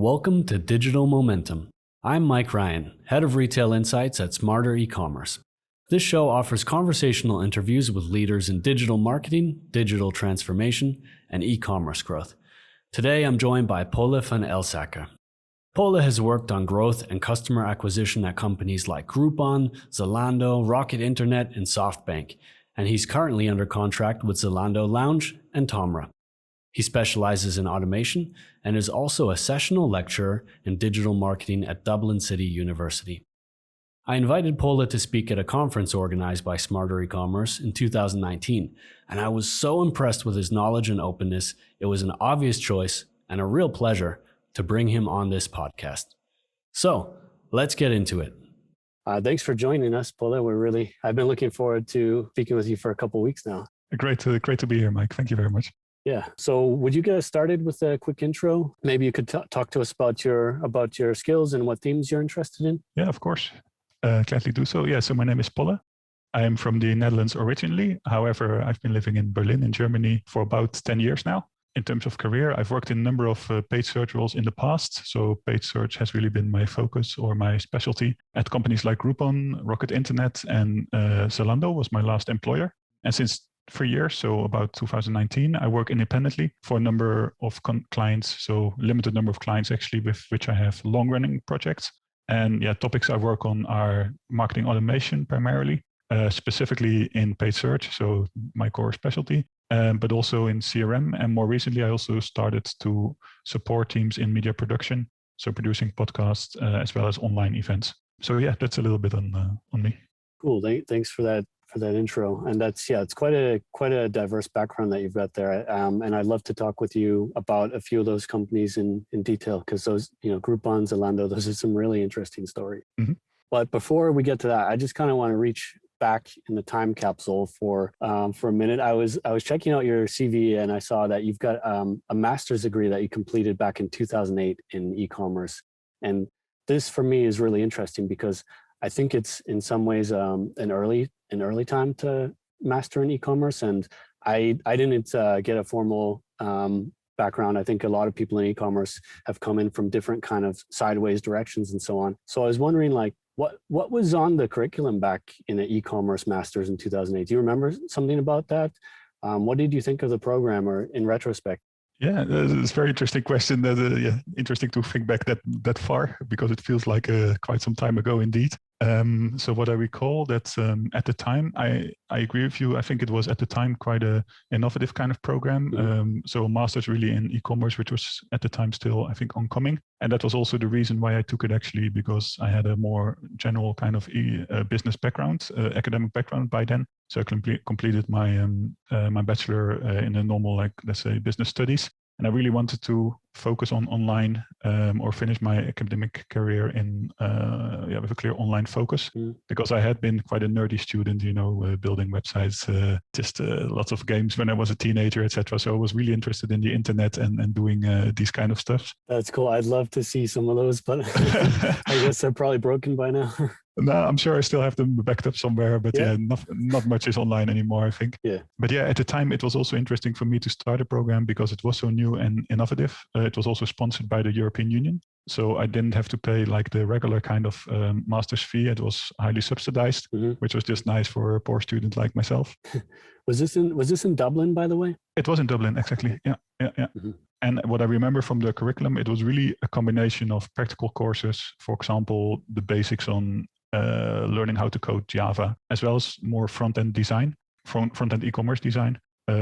Welcome to Digital Momentum. I'm Mike Ryan, Head of Retail Insights at Smarter E-commerce. This show offers conversational interviews with leaders in digital marketing, digital transformation, and e-commerce growth. Today, I'm joined by Polle van Elsacker. Polle has worked on growth and customer acquisition at companies like Groupon, Zalando, Rocket Internet, and SoftBank, and he's currently under contract with Zalando Lounge and Tamra. He specializes in automation and is also a sessional lecturer in digital marketing at Dublin City University. I invited Polle to speak at a conference organized by Smarter E-commerce in 2019, and I was so impressed with his knowledge and openness, it was an obvious choice and a real pleasure to bring him on this podcast. So, let's get into it. Thanks for joining us, Polle. I've been looking forward to speaking with you for a couple of weeks now. Great to be here, Mike. Thank you very much. Yeah. So would you get us started with a quick intro? Maybe you could talk to us about your skills and what themes you're interested in. Yeah, of course. Gladly do so. Yeah. So my name is Polle. I am from the Netherlands originally. However, I've been living in Berlin in Germany for about 10 years now. In terms of career, I've worked in a number of paid search roles in the past. So paid search has really been my focus or my specialty at companies like Groupon, Rocket Internet, and Zalando was my last employer. And since 3 years, so about 2019, I work independently for a number of clients, so limited number of clients actually, with which I have long-running projects. And yeah, topics I work on are marketing automation primarily, specifically in paid search, so my core specialty, but also in CRM. And more recently, I also started to support teams in media production, so producing podcasts as well as online events. So yeah, that's a little bit on me. Cool. Thanks for that intro. And it's quite a diverse background that you've got there. And I'd love to talk with you about a few of those companies in detail, because those, Groupon, Zalando, those are some really interesting stories. Mm-hmm. But before we get to that, I just kind of want to reach back in the time capsule for a minute. I was checking out your CV and I saw that you've got a master's degree that you completed back in 2008 in e-commerce. And this for me is really interesting because I think it's in some ways an early time to master in e-commerce, and I didn't get a formal background. I think a lot of people in e-commerce have come in from different kind of sideways directions and so on. So I was wondering, what was on the curriculum back in the e-commerce masters in 2008? Do you remember something about that? What did you think of the program, or in retrospect? Yeah, it's a very interesting question. Interesting to think back that far, because it feels like quite some time ago indeed. So what I recall that at the time, I agree with you. I think it was at the time quite an innovative kind of program. Mm-hmm. So a master's really in e-commerce, which was at the time still, I think, oncoming. And that was also the reason why I took it, actually, because I had a more general kind of business background, academic background by then. So I completed my my bachelor in a normal, let's say, business studies. And I really wanted to focus on online or finish my academic career in with a clear online focus, because I had been quite a nerdy student, building websites, just lots of games when I was a teenager, etc. So I was really interested in the internet and doing these kind of stuff. That's cool. I'd love to see some of those, but I guess they're probably broken by now. No, I'm sure I still have them backed up somewhere, but not much is online anymore, I think. Yeah. But yeah, at the time, it was also interesting for me to start a program because it was so new and innovative. It was also sponsored by the European Union. So I didn't have to pay the regular kind of master's fee. It was highly subsidized, which was just nice for a poor student like myself. Was this in Dublin, by the way? It was in Dublin, exactly. Yeah. Mm-hmm. And what I remember from the curriculum, it was really a combination of practical courses, for example, the basics on learning how to code Java, as well as more front-end design, front-end e-commerce design.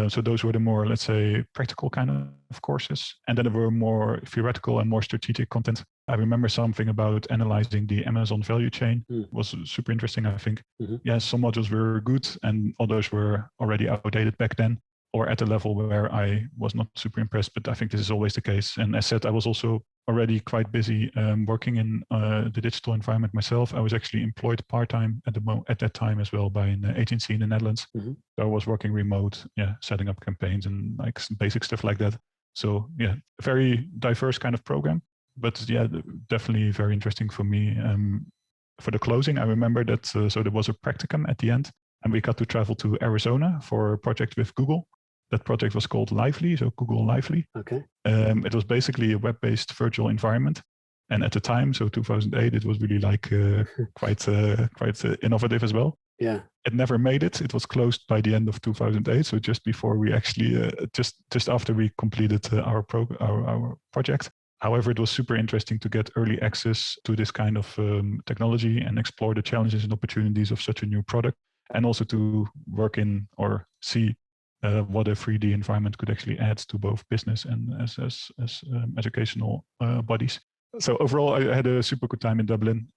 So those were the more, let's say, practical kind of courses. And then there were more theoretical and more strategic content. I remember something about analyzing the Amazon value chain. It was super interesting, I think. Mm-hmm. Yeah, some modules were good and others were already outdated back then, or at a level where I was not super impressed, but I think this is always the case. And as said, I was also already quite busy working in the digital environment myself. I was actually employed part-time at that time as well by an agency in the Netherlands. Mm-hmm. So I was working remote, setting up campaigns and some basic stuff like that. So yeah, a very diverse kind of program, but yeah, definitely very interesting for me. For the closing, I remember that so there was a practicum at the end, and we got to travel to Arizona for a project with Google. That project was called Lively, so Google Lively. Okay. It was basically a web-based virtual environment. And at the time, so 2008, it was really like quite innovative as well. Yeah. It never made it. It was closed by the end of 2008. So just before we actually, just after we completed our project. However, it was super interesting to get early access to this kind of technology and explore the challenges and opportunities of such a new product, and also to work in or see what a 3D environment could actually add to both business and as educational bodies. So overall, I had a super good time in Dublin.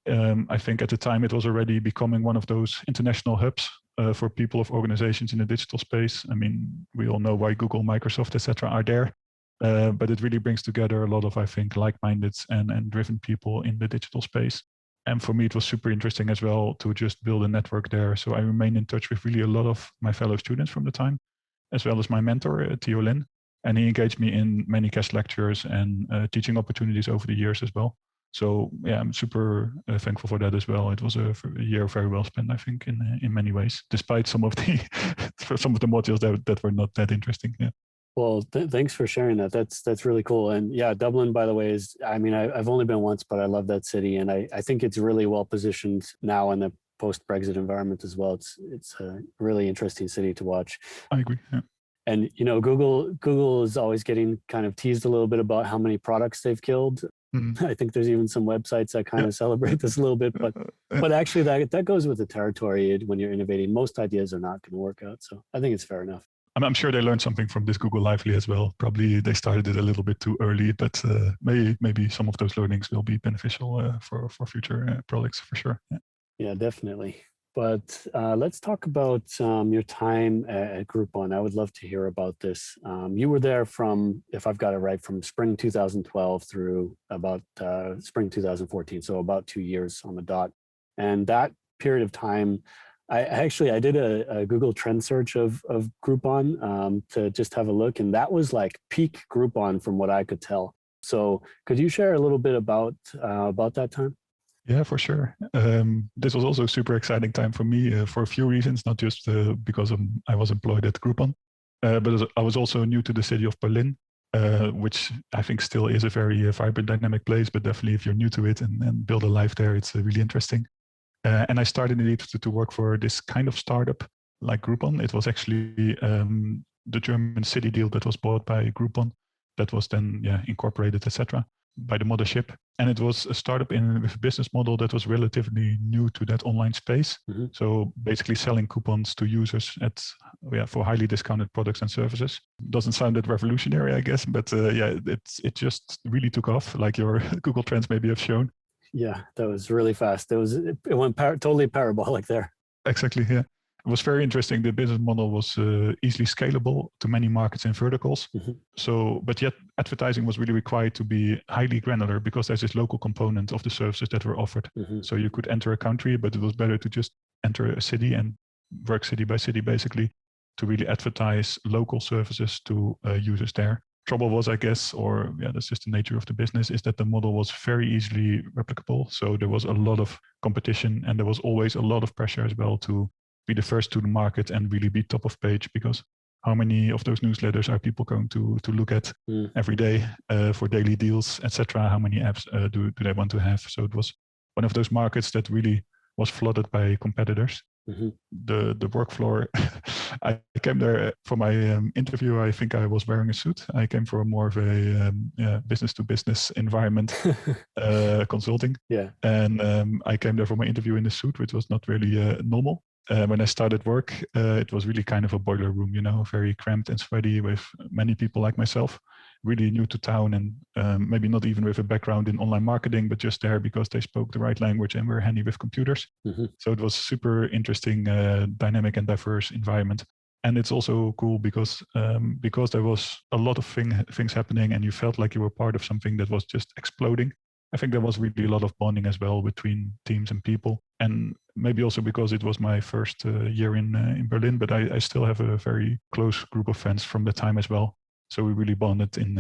I think at the time it was already becoming one of those international hubs for people of organizations in the digital space. I mean, we all know why Google, Microsoft, etc. are there. But it really brings together a lot of, I think, like-minded and driven people in the digital space. And for me, it was super interesting as well to just build a network there. So I remain in touch with really a lot of my fellow students from the time, as well as my mentor, Theo Lin. And he engaged me in many guest lectures and teaching opportunities over the years as well. So yeah, I'm super thankful for that as well. It was a year very well spent, I think, in many ways, despite some of the modules that were not that interesting. Yeah. Well, thanks for sharing that. That's really cool. And yeah, Dublin, by the way, is, I mean, I've only been once, but I love that city. And I think it's really well positioned now in the post-Brexit environment as well. It's a really interesting city to watch. I agree. Yeah. And, you know, Google is always getting kind of teased a little bit about how many products they've killed. Mm-hmm. I think there's even some websites that kind of celebrate this a little bit, but actually that goes with the territory. When you're innovating, most ideas are not going to work out. So I think it's fair enough. I'm sure they learned something from this Google Lively as well. Probably they started it a little bit too early, but maybe some of those learnings will be beneficial for future products for sure. Yeah, definitely. But let's talk about your time at Groupon. I would love to hear about this. You were there from, if I've got it right, from spring 2012 through about spring 2014, so about 2 years on the dot. And that period of time, I did a Google trend search of Groupon to just have a look, and that was like peak Groupon from what I could tell. So could you share a little bit about that time? Yeah, for sure. This was also a super exciting time for me for a few reasons, not just because I was employed at Groupon, but I was also new to the city of Berlin, which I think still is a very vibrant, dynamic place, but definitely if you're new to it and build a life there, it's really interesting. And I started indeed to work for this kind of startup like Groupon. It was actually the German city deal that was bought by Groupon, that was then incorporated, etc., by the mothership. And it was a startup with a business model that was relatively new to that online space. Mm-hmm. So basically selling coupons to users for highly discounted products and services. Doesn't sound that revolutionary, I guess, but it just really took off, like your Google Trends maybe have shown. Yeah, that was really fast. It went totally parabolic there. Exactly, yeah. It was very interesting. The business model was easily scalable to many markets and verticals. Mm-hmm. But yet advertising was really required to be highly granular because there's this local component of the services that were offered. Mm-hmm. So you could enter a country, but it was better to just enter a city and work city by city, basically, to really advertise local services to users there. Trouble was, I guess, that's just the nature of the business, is that the model was very easily replicable. So there was a lot of competition and there was always a lot of pressure as well to be the first to the market and really be top of page, because how many of those newsletters are people going to look at every day for daily deals, etc.? How many apps do they want to have? So it was one of those markets that really was flooded by competitors. Mm-hmm. The work floor, I came there for my interview. I think I was wearing a suit. I came for more of a business to business environment consulting. Yeah. And I came there for my interview in a suit, which was not really normal. When I started work, it was really kind of a boiler room, very cramped and sweaty with many people like myself, really new to town and maybe not even with a background in online marketing, but just there because they spoke the right language and were handy with computers. Mm-hmm. So it was super interesting, dynamic and diverse environment. And it's also cool because there was a lot of things happening and you felt like you were part of something that was just exploding. I think there was really a lot of bonding as well between teams and people. And maybe also because it was my first year in Berlin, but I still have a very close group of friends from the time as well. So we really bonded in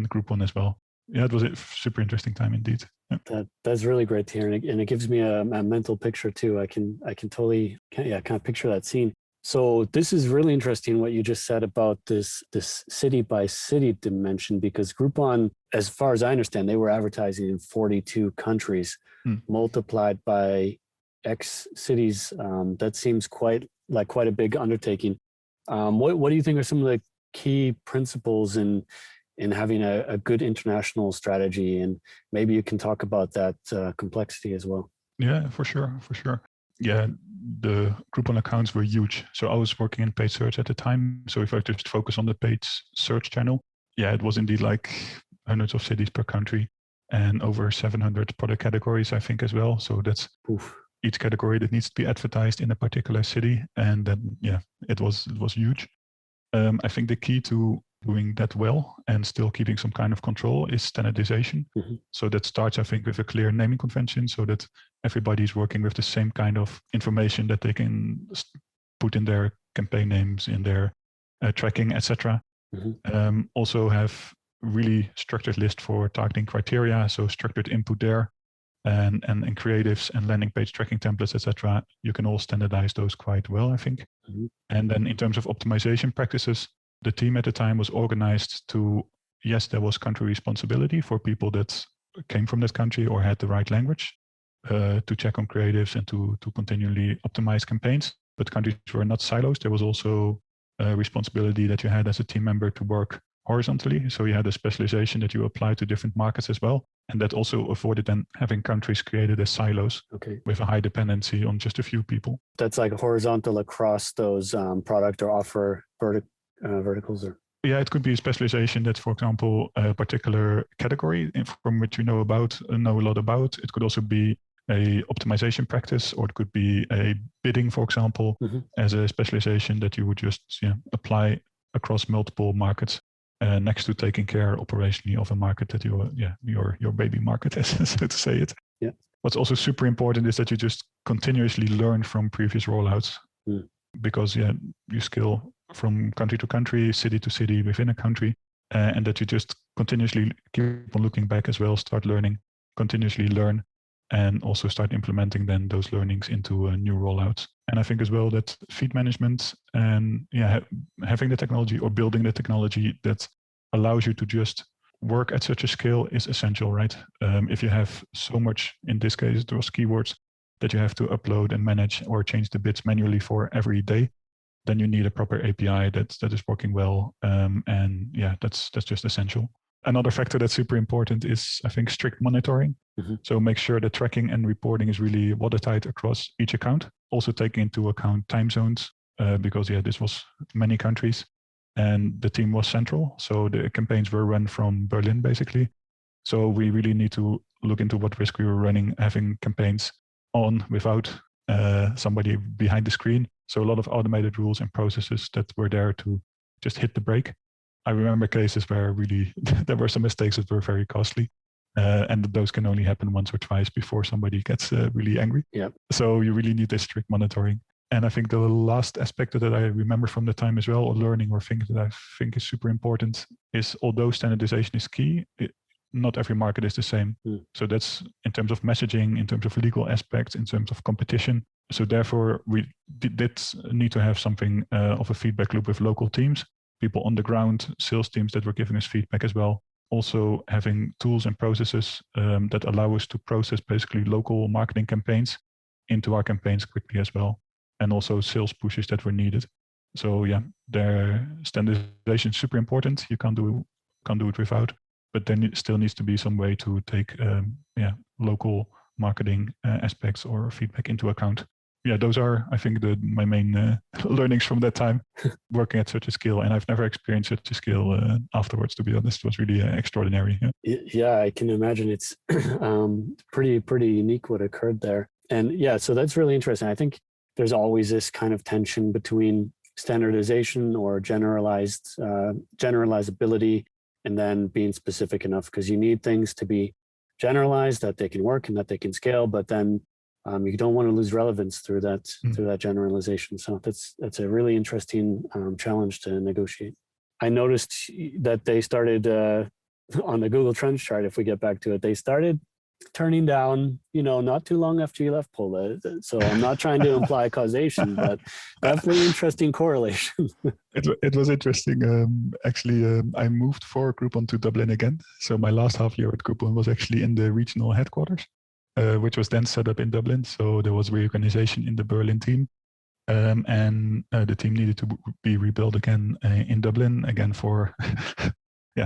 Groupon as well. Yeah, it was a super interesting time indeed. Yeah. That's really great to hear, and it gives me a mental picture too. I can totally kind of picture that scene. So this is really interesting what you just said about this city by city dimension, because Groupon, as far as I understand, they were advertising in 42 countries, multiplied by X cities. That seems quite a big undertaking. What do you think are some of the key principles in having a good international strategy? And maybe you can talk about that complexity as well. Yeah, for sure. Yeah, the Groupon accounts were huge. So I was working in paid search at the time. So if I just focus on the paid search channel, yeah, it was indeed like hundreds of cities per country and over 700 product categories, I think, as well. So that's each category that needs to be advertised in a particular city. And then, yeah, it was huge. I think the key to doing that well and still keeping some kind of control is standardization. So that starts, I think, with a clear naming convention so that everybody's working with the same kind of information that they can put in their campaign names, in their tracking, etc. Also have really structured list for targeting criteria, so structured input there, and creatives and landing page tracking templates, etc. You can all standardize those quite well, I think. And then in terms of optimization practices, the team at the time was organized to, yes, there was country responsibility for people that came from that country or had the right language to check on creatives and to continually optimize campaigns. But countries were not silos. There was also a responsibility that you had as a team member to work horizontally. So you had a specialization that you applied to different markets as well. And that also avoided then having countries created as silos with a high dependency on just a few people. That's like horizontal across those product or offer verticals? Or yeah, it could be a specialization that, for example, a particular category from which you know a lot about. It could also be a optimization practice, or it could be a bidding, for example, as a specialization that you would just apply across multiple markets. Next to taking care operationally of a market that your baby market is, so to say it. Yeah. What's also super important is that you just continuously learn from previous rollouts, because you scale from country to country, city to city within a country, and that you just continuously keep on looking back as well, start learning, continuously learn, and also start implementing then those learnings into new rollouts. And I think as well that feed management and having the technology or building the technology that allows you to just work at such a scale is essential, right? If you have so much, in this case, it was keywords that you have to upload and manage or change the bits manually for every day, then you need a proper API that is working well. And that's just essential. Another factor that's super important is, I think, strict monitoring. So make sure that tracking and reporting is really watertight across each account. Also taking into account time zones, because this was many countries and the team was central. So the campaigns were run from Berlin, basically. So we really need to look into what risk we were running, having campaigns on without somebody behind the screen. So a lot of automated rules and processes that were there to just hit the brake. I remember cases where really there were some mistakes that were very costly. And those can only happen once or twice before somebody gets really angry. So you really need this strict monitoring. And I think the last aspect that I remember from the time as well, or learning or thing that I think is super important, is although standardization is key, not every market is the same. So that's in terms of messaging, in terms of legal aspects, in terms of competition. So therefore, we did need to have something of a feedback loop with local teams, people on the ground, sales teams that were giving us feedback as well. Also having tools and processes that allow us to process basically local marketing campaigns into our campaigns quickly as well. And also sales pushes that were needed. So their standardization is super important. You can't do it without, but then it still needs to be some way to take local marketing aspects or feedback into account. Those are, I think, my main learnings from that time, working at such a scale. And I've never experienced such a scale afterwards, to be honest. It was really extraordinary. Yeah, I can imagine. It's pretty unique what occurred there. And so that's really interesting. I think there's always this kind of tension between standardization or generalizability and then being specific enough, because you need things to be generalized, that they can work and that they can scale, but then you don't want to lose relevance through that generalization. So that's a really interesting challenge to negotiate. I noticed that they started on the Google Trends chart, if we get back to it, they started turning down, not too long after you left Polle. So I'm not trying to imply causation, but definitely interesting correlation. It was interesting. Actually, I moved for Groupon to Dublin again. So my last half year at Groupon was actually in the regional headquarters, which was then set up in Dublin. So there was reorganization in the Berlin team. And the team needed to be rebuilt again in Dublin, again for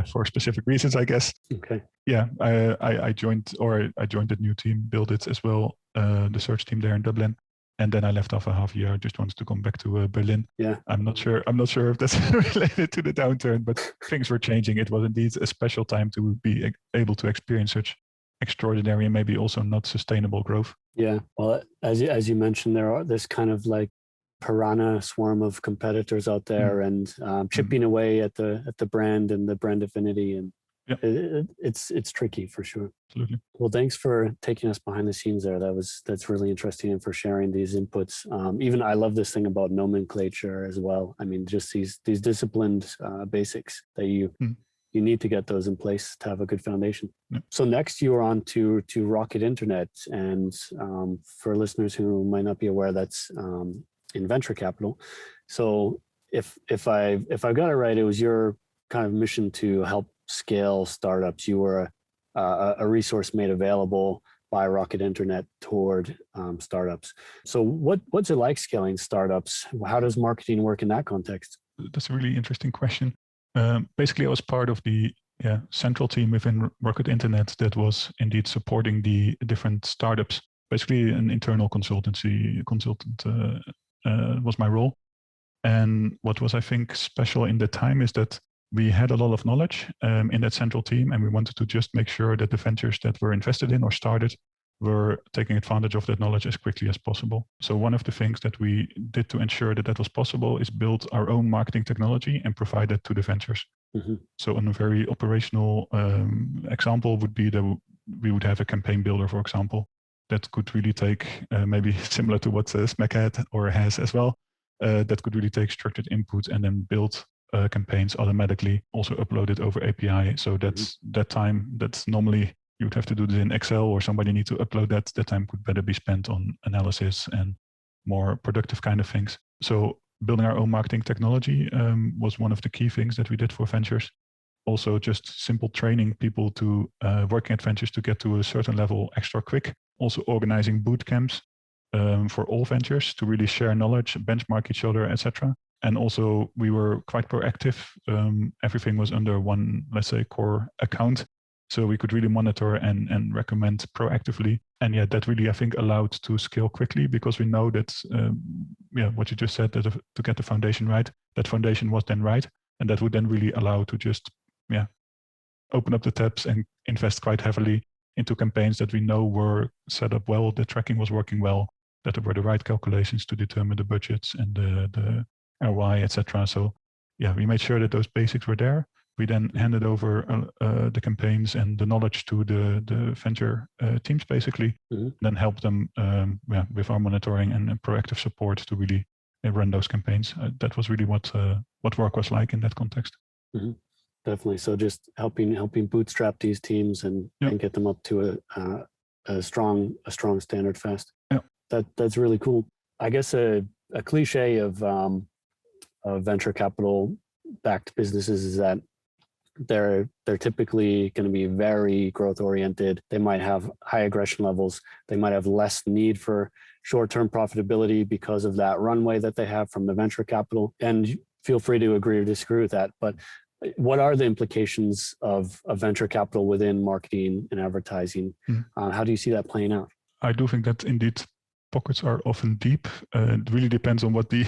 for specific reasons, I guess. Okay. Yeah, I joined the new team, built it as well, the search team there in Dublin, and then I left after half a year. I just wanted to come back to Berlin. Yeah, I'm not sure if that's related to the downturn, but things were changing. It was indeed a special time to be able to experience such extraordinary and maybe also not sustainable growth. Yeah, well, as you mentioned, there's kind of like piranha swarm of competitors out there, and chipping away at the brand and the brand affinity, and it's tricky for sure. Absolutely. Well, thanks for taking us behind the scenes there. That's really interesting, and for sharing these inputs. Even I love this thing about nomenclature as well. I mean, just these disciplined basics that you need to get those in place to have a good foundation. Yeah. So next you are on to Rocket Internet, and for listeners who might not be aware, that's in venture capital. So if I've got it right, it was your kind of mission to help scale startups. You were a resource made available by Rocket Internet toward startups. So what's it like scaling startups? How does marketing work in that context? That's a really interesting question. Basically, I was part of the central team within Rocket Internet that was indeed supporting the different startups. Basically, an internal consultant was my role. And what was, I think, special in the time is that we had a lot of knowledge in that central team, and we wanted to just make sure that the ventures that were invested in or started were taking advantage of that knowledge as quickly as possible. So one of the things that we did to ensure that that was possible is build our own marketing technology and provide that to the ventures. Mm-hmm. So a very operational example would be that we would have a campaign builder, for example, that could really take, maybe similar to what Smack had or has as well, that could really take structured input and then build campaigns automatically, also upload it over API. So that's that time that's normally you would have to do this in Excel, or somebody need to upload that. That time could better be spent on analysis and more productive kind of things. So building our own marketing technology was one of the key things that we did for ventures. Also, just simple training people to working at ventures to get to a certain level extra quick. Also organizing boot camps for all ventures to really share knowledge, benchmark each other, etc. And also we were quite proactive. Everything was under one, let's say, core account. So we could really monitor and recommend proactively. And yeah, that really, I think, allowed to scale quickly, because we know that, what you just said, that to get the foundation right, that foundation was then right. And that would then really allow to just, open up the tabs and invest quite heavily into campaigns that we know were set up well, the tracking was working well, that there were the right calculations to determine the budgets and the ROI, etc. So yeah, we made sure that those basics were there. We then handed over the campaigns and the knowledge to the venture teams, basically, then help them with our monitoring and proactive support to really run those campaigns. That was really what work was like in that context. Mm-hmm. Definitely. So just helping bootstrap these teams and get them up to a strong standard fast. Yeah. That's really cool. I guess a cliche of venture capital backed businesses is that they're typically going to be very growth oriented. They might have high aggression levels. They might have less need for short-term profitability because of that runway that they have from the venture capital. And feel free to agree or disagree with that. But what are the implications of venture capital within marketing and advertising? How do you see that playing out? I do think that indeed pockets are often deep. It really depends on what the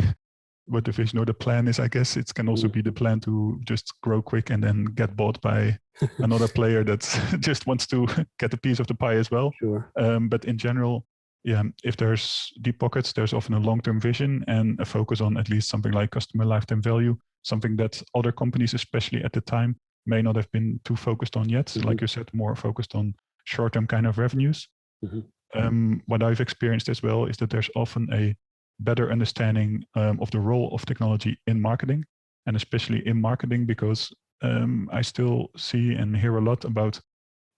vision or the plan is, I guess. It can also be the plan to just grow quick and then get bought by another player that just wants to get a piece of the pie as well. Sure. But in general, if there's deep pockets, there's often a long-term vision and a focus on at least something like customer lifetime value, something that other companies, especially at the time, may not have been too focused on yet. Like you said, more focused on short-term kind of revenues. What I've experienced as well is that there's often a better understanding of the role of technology in marketing, and especially in marketing, because I still see and hear a lot about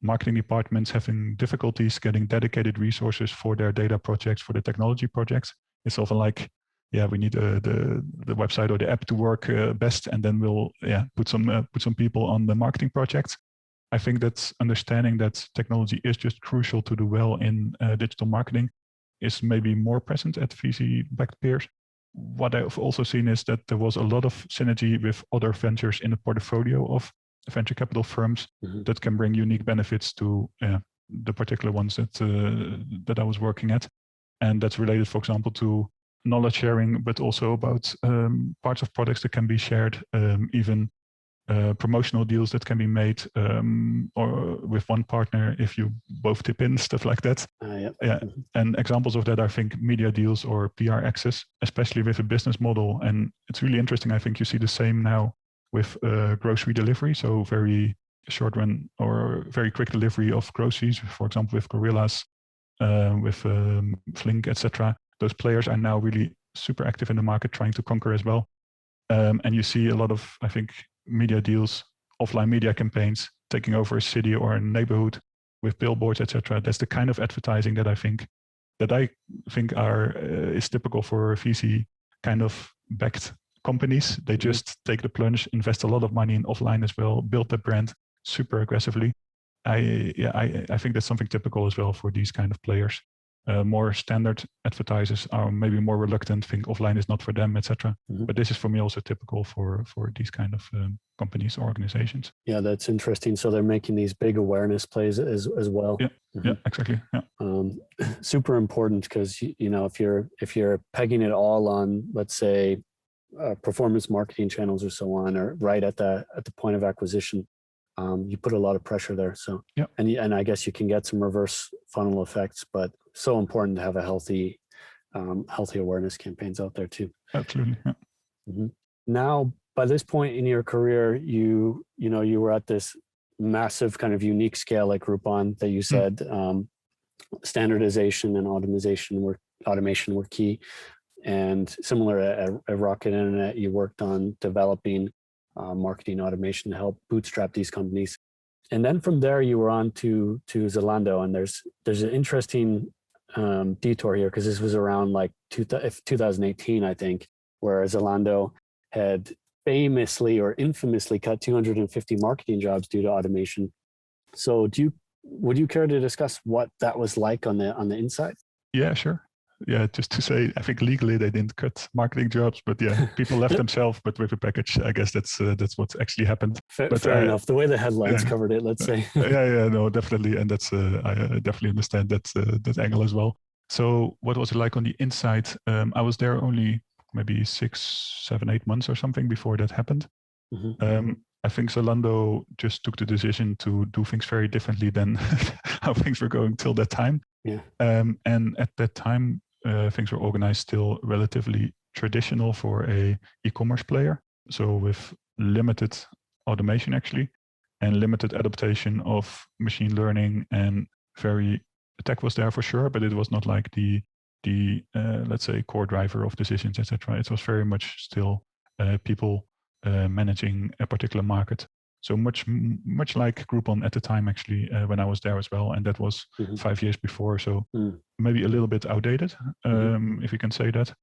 marketing departments having difficulties getting dedicated resources for their data projects, for the technology projects. It's often like, yeah, we need the website or the app to work best, and then we'll put some people on the marketing projects. I think that's understanding that technology is just crucial to do well in digital marketing is maybe more present at VC-backed peers. What I've also seen is that there was a lot of synergy with other ventures in the portfolio of venture capital firms that can bring unique benefits to the particular ones that I was working at. And that's related, for example, to knowledge sharing, but also about parts of products that can be shared, even promotional deals that can be made, or with one partner if you both tip in, stuff like that. And examples of that, I think, media deals or PR access, especially with a business model. And it's really interesting. I think you see the same now with grocery delivery. So very short run or very quick delivery of groceries, for example, with Gorillas, with Flink, etc. Those players are now really super active in the market, trying to conquer as well. And you see a lot of, I think, media deals, offline media campaigns taking over a city or a neighborhood with billboards, etc. That's the kind of advertising that I think is typical for VC kind of backed companies. They just take the plunge, invest a lot of money in offline as well, build the brand super aggressively. I think that's something typical as well for these kind of players. More standard advertisers are maybe more reluctant, think offline is not for them, etc. But this is for me also typical for these kind of companies or organizations. Yeah, that's interesting. So they're making these big awareness plays as well. Yeah, exactly. Yeah. Super important because if you're pegging it all on, let's say, performance marketing channels or so on, or right at the point of acquisition, you put a lot of pressure there. So and I guess you can get some reverse funnel effects, but so important to have a healthy awareness campaigns out there too. Absolutely. Yeah. Now, by this point in your career, you were at this massive kind of unique scale like Groupon that you said. Standardization and automation were key. And similar at Rocket Internet, you worked on developing marketing automation to help bootstrap these companies. And then from there, you were on to Zalando. And there's an interesting detour here because this was around like 2018, I think, where Zalando had famously or infamously cut 250 marketing jobs due to automation. So would you care to discuss what that was like on the inside? Yeah, sure. Yeah, just to say, I think legally they didn't cut marketing jobs, but yeah, people left themselves, but with a package. I guess that's what actually happened. Fair enough. The way the headlines covered it, let's say. No, definitely, and that's I definitely understand that angle as well. So, what was it like on the inside? I was there only maybe 6, 7, 8 months or something before that happened. I think Zalando just took the decision to do things very differently than how things were going till that time. Yeah. And at that time, things were organized still relatively traditional for a e-commerce player. So with limited automation actually, and limited adaptation of machine learning, and tech was there for sure, but it was not like the let's say core driver of decisions, etc. It was very much still people managing a particular market. So much like Groupon at the time, actually, when I was there as well, and that was 5 years before. So maybe a little bit outdated, if you can say that,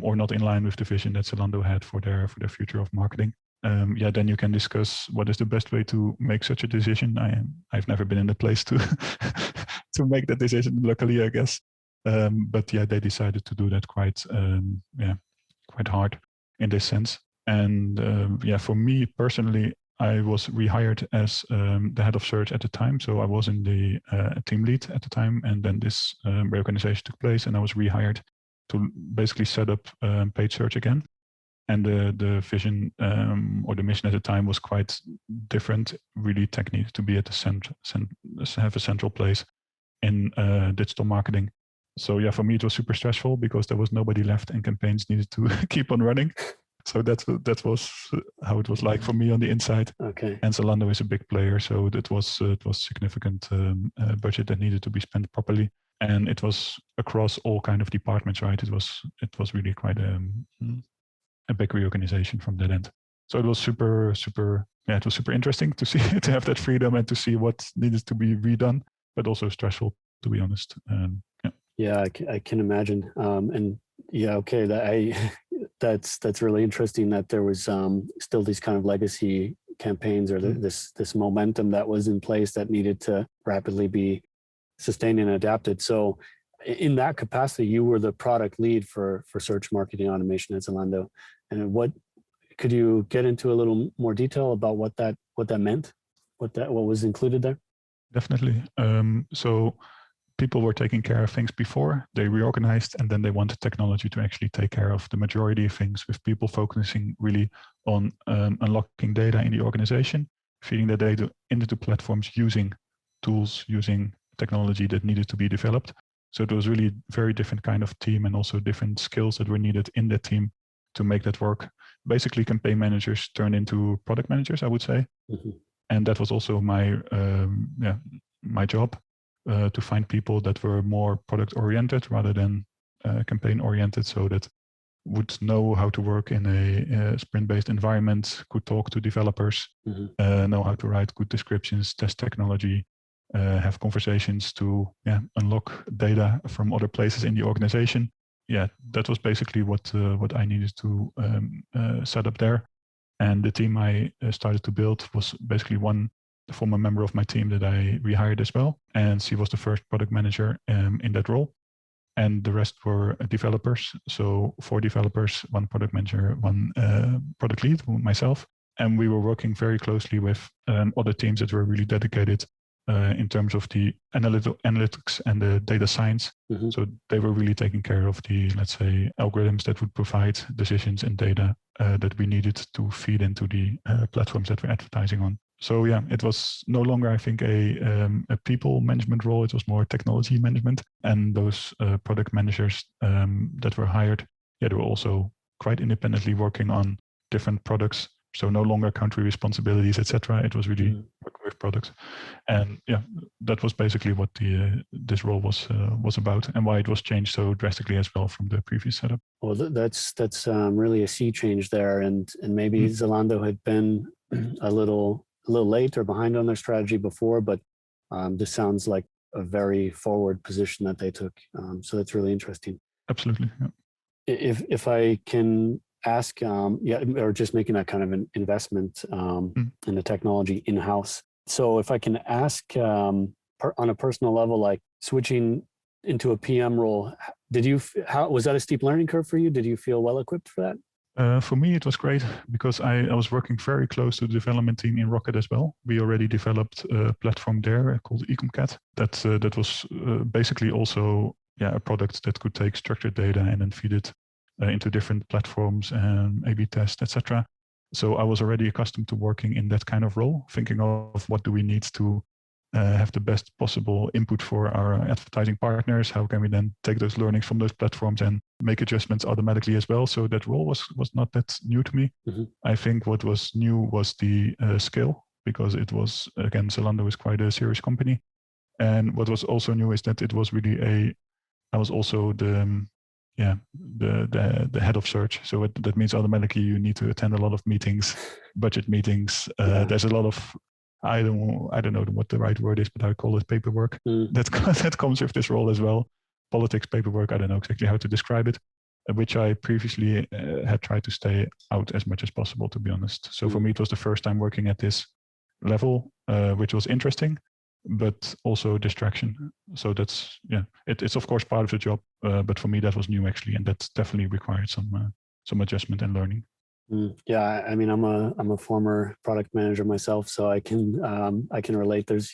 or not in line with the vision that Zalando had for their future of marketing. Then you can discuss what is the best way to make such a decision. I've never been in the place to to make that decision. Luckily, I guess. But they decided to do that quite hard in this sense. And for me personally, I was rehired as the head of search at the time. So I was in the team lead at the time, and then this reorganization took place, and I was rehired to basically set up paid search again. And the vision or the mission at the time was quite different. Really, tech needed to be at the have a central place in digital marketing. So for me, it was super stressful because there was nobody left, and campaigns needed to keep on running. So that was how it was like for me on the inside. Okay. And Zalando is a big player, so it was significant budget that needed to be spent properly, and it was across all kind of departments, right? It was really quite a big reorganization from that end. So it was super it was super interesting to see to have that freedom and to see what needed to be redone, but also stressful, to be honest. I can imagine. And yeah, okay, that's really interesting that there was still these kind of legacy campaigns or this momentum that was in place that needed to rapidly be sustained and adapted. So in that capacity, you were the product lead for search marketing automation at Zalando. And what could you get into a little more detail about what that meant, what was included there? Definitely. So people were taking care of things before, they reorganized, and then they wanted technology to actually take care of the majority of things, with people focusing really on unlocking data in the organization, feeding the data into platforms, using tools, using technology that needed to be developed. So it was really very different kind of team, and also different skills that were needed in that team to make that work. Basically, campaign managers turned into product managers, I would say. Mm-hmm. And that was also my job. To find people that were more product oriented rather than campaign oriented, so that would know how to work in a sprint-based environment, could talk to developers, know how to write good descriptions, test technology, have conversations to unlock data from other places in the organization. Yeah, that was basically what I needed to set up there. And the team I started to build was basically the former member of my team that I rehired as well. And she was the first product manager in that role. And the rest were developers. So 4 developers, 1 product manager, 1 product lead, myself. And we were working very closely with other teams that were really dedicated in terms of the analytics and the data science. Mm-hmm. So they were really taking care of the, let's say, algorithms that would provide decisions and data that we needed to feed into the platforms that we're advertising on. So yeah, it was no longer, I think, a people management role. It was more technology management. And those product managers that were hired, they were also quite independently working on different products. So no longer country responsibilities, etc. It was really working with products. And yeah, that was basically what this role was about, and why it was changed so drastically as well from the previous setup. Well, that's really a sea change there, and maybe Zalando had been a little late or behind on their strategy before, but this sounds like a very forward position that they took. So that's really interesting. Absolutely. Yeah. If I can ask, or just making that kind of an investment in the technology in-house. So if I can ask on a personal level, like switching into a PM role, was that a steep learning curve for you? Did you feel well equipped for that? For me, it was great because I was working very close to the development team in Rocket as well. We already developed a platform there called Ecomcat that was basically also a product that could take structured data and then feed it into different platforms and A/B test, etc. So I was already accustomed to working in that kind of role, thinking of what do we need to have the best possible input for our advertising partners. How can we then take those learnings from those platforms and make adjustments automatically as well? So that role was not that new to me. Mm-hmm. I think what was new was the scale, because it was, again, Zalando is quite a serious company. And what was also new is that it was really I was also the head of search. So that means automatically you need to attend a lot of meetings, budget meetings. There's a lot of, I don't know what the right word is, but I call it paperwork. That comes with this role as well. Politics, paperwork, I don't know exactly how to describe it, which I previously had tried to stay out as much as possible, to be honest. So for me, it was the first time working at this level, which was interesting, but also distraction. So that's, it's of course part of the job, but for me that was new actually, and that definitely required some adjustment and learning. Yeah, I mean, I'm a former product manager myself, so I can relate. There's,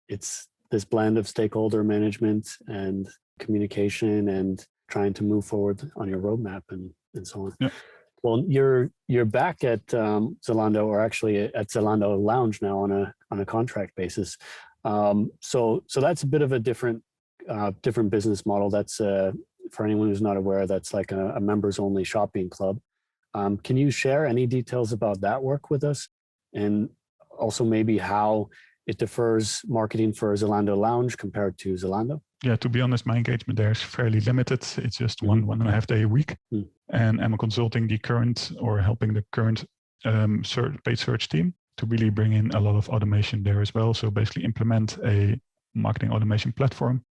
it's this blend of stakeholder management and communication and trying to move forward on your roadmap and so on. Yeah. Well, you're back at Zalando, or actually at Zalando Lounge now on a contract basis. So that's a bit of a different business model. That's for anyone who's not aware, that's like a members only shopping club. Can you share any details about that work with us, and also maybe how it differs marketing for Zalando Lounge compared to Zalando? Yeah, to be honest, my engagement there is fairly limited. It's just one and a half day a week. And I'm consulting helping the current paid search team to really bring in a lot of automation there as well. So basically implement a marketing automation platform,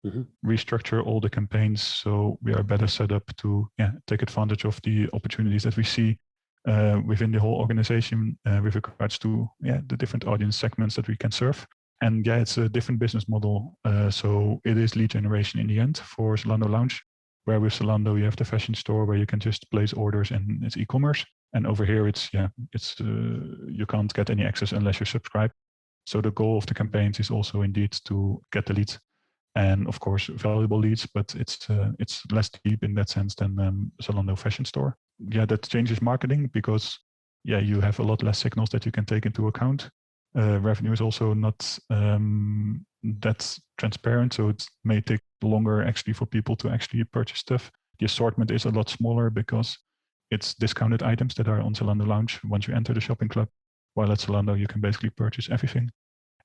restructure all the campaigns so we are better set up to take advantage of the opportunities that we see within the whole organization with regards to the different audience segments that we can serve. And it's a different business model. So it is lead generation in the end for Zalando Lounge, where with Zalando you have the fashion store where you can just place orders and it's e-commerce. And over here it's you can't get any access unless you subscribe. So the goal of the campaigns is also indeed to get the leads, and of course valuable leads, but it's less deep in that sense than Zalando fashion store. That changes marketing because you have a lot less signals that you can take into account. Revenue is also not that transparent, so it may take longer actually for people to actually purchase stuff. The assortment is a lot smaller because it's discounted items that are on Zalando Lounge once you enter the shopping club, while at Zalando you can basically purchase everything.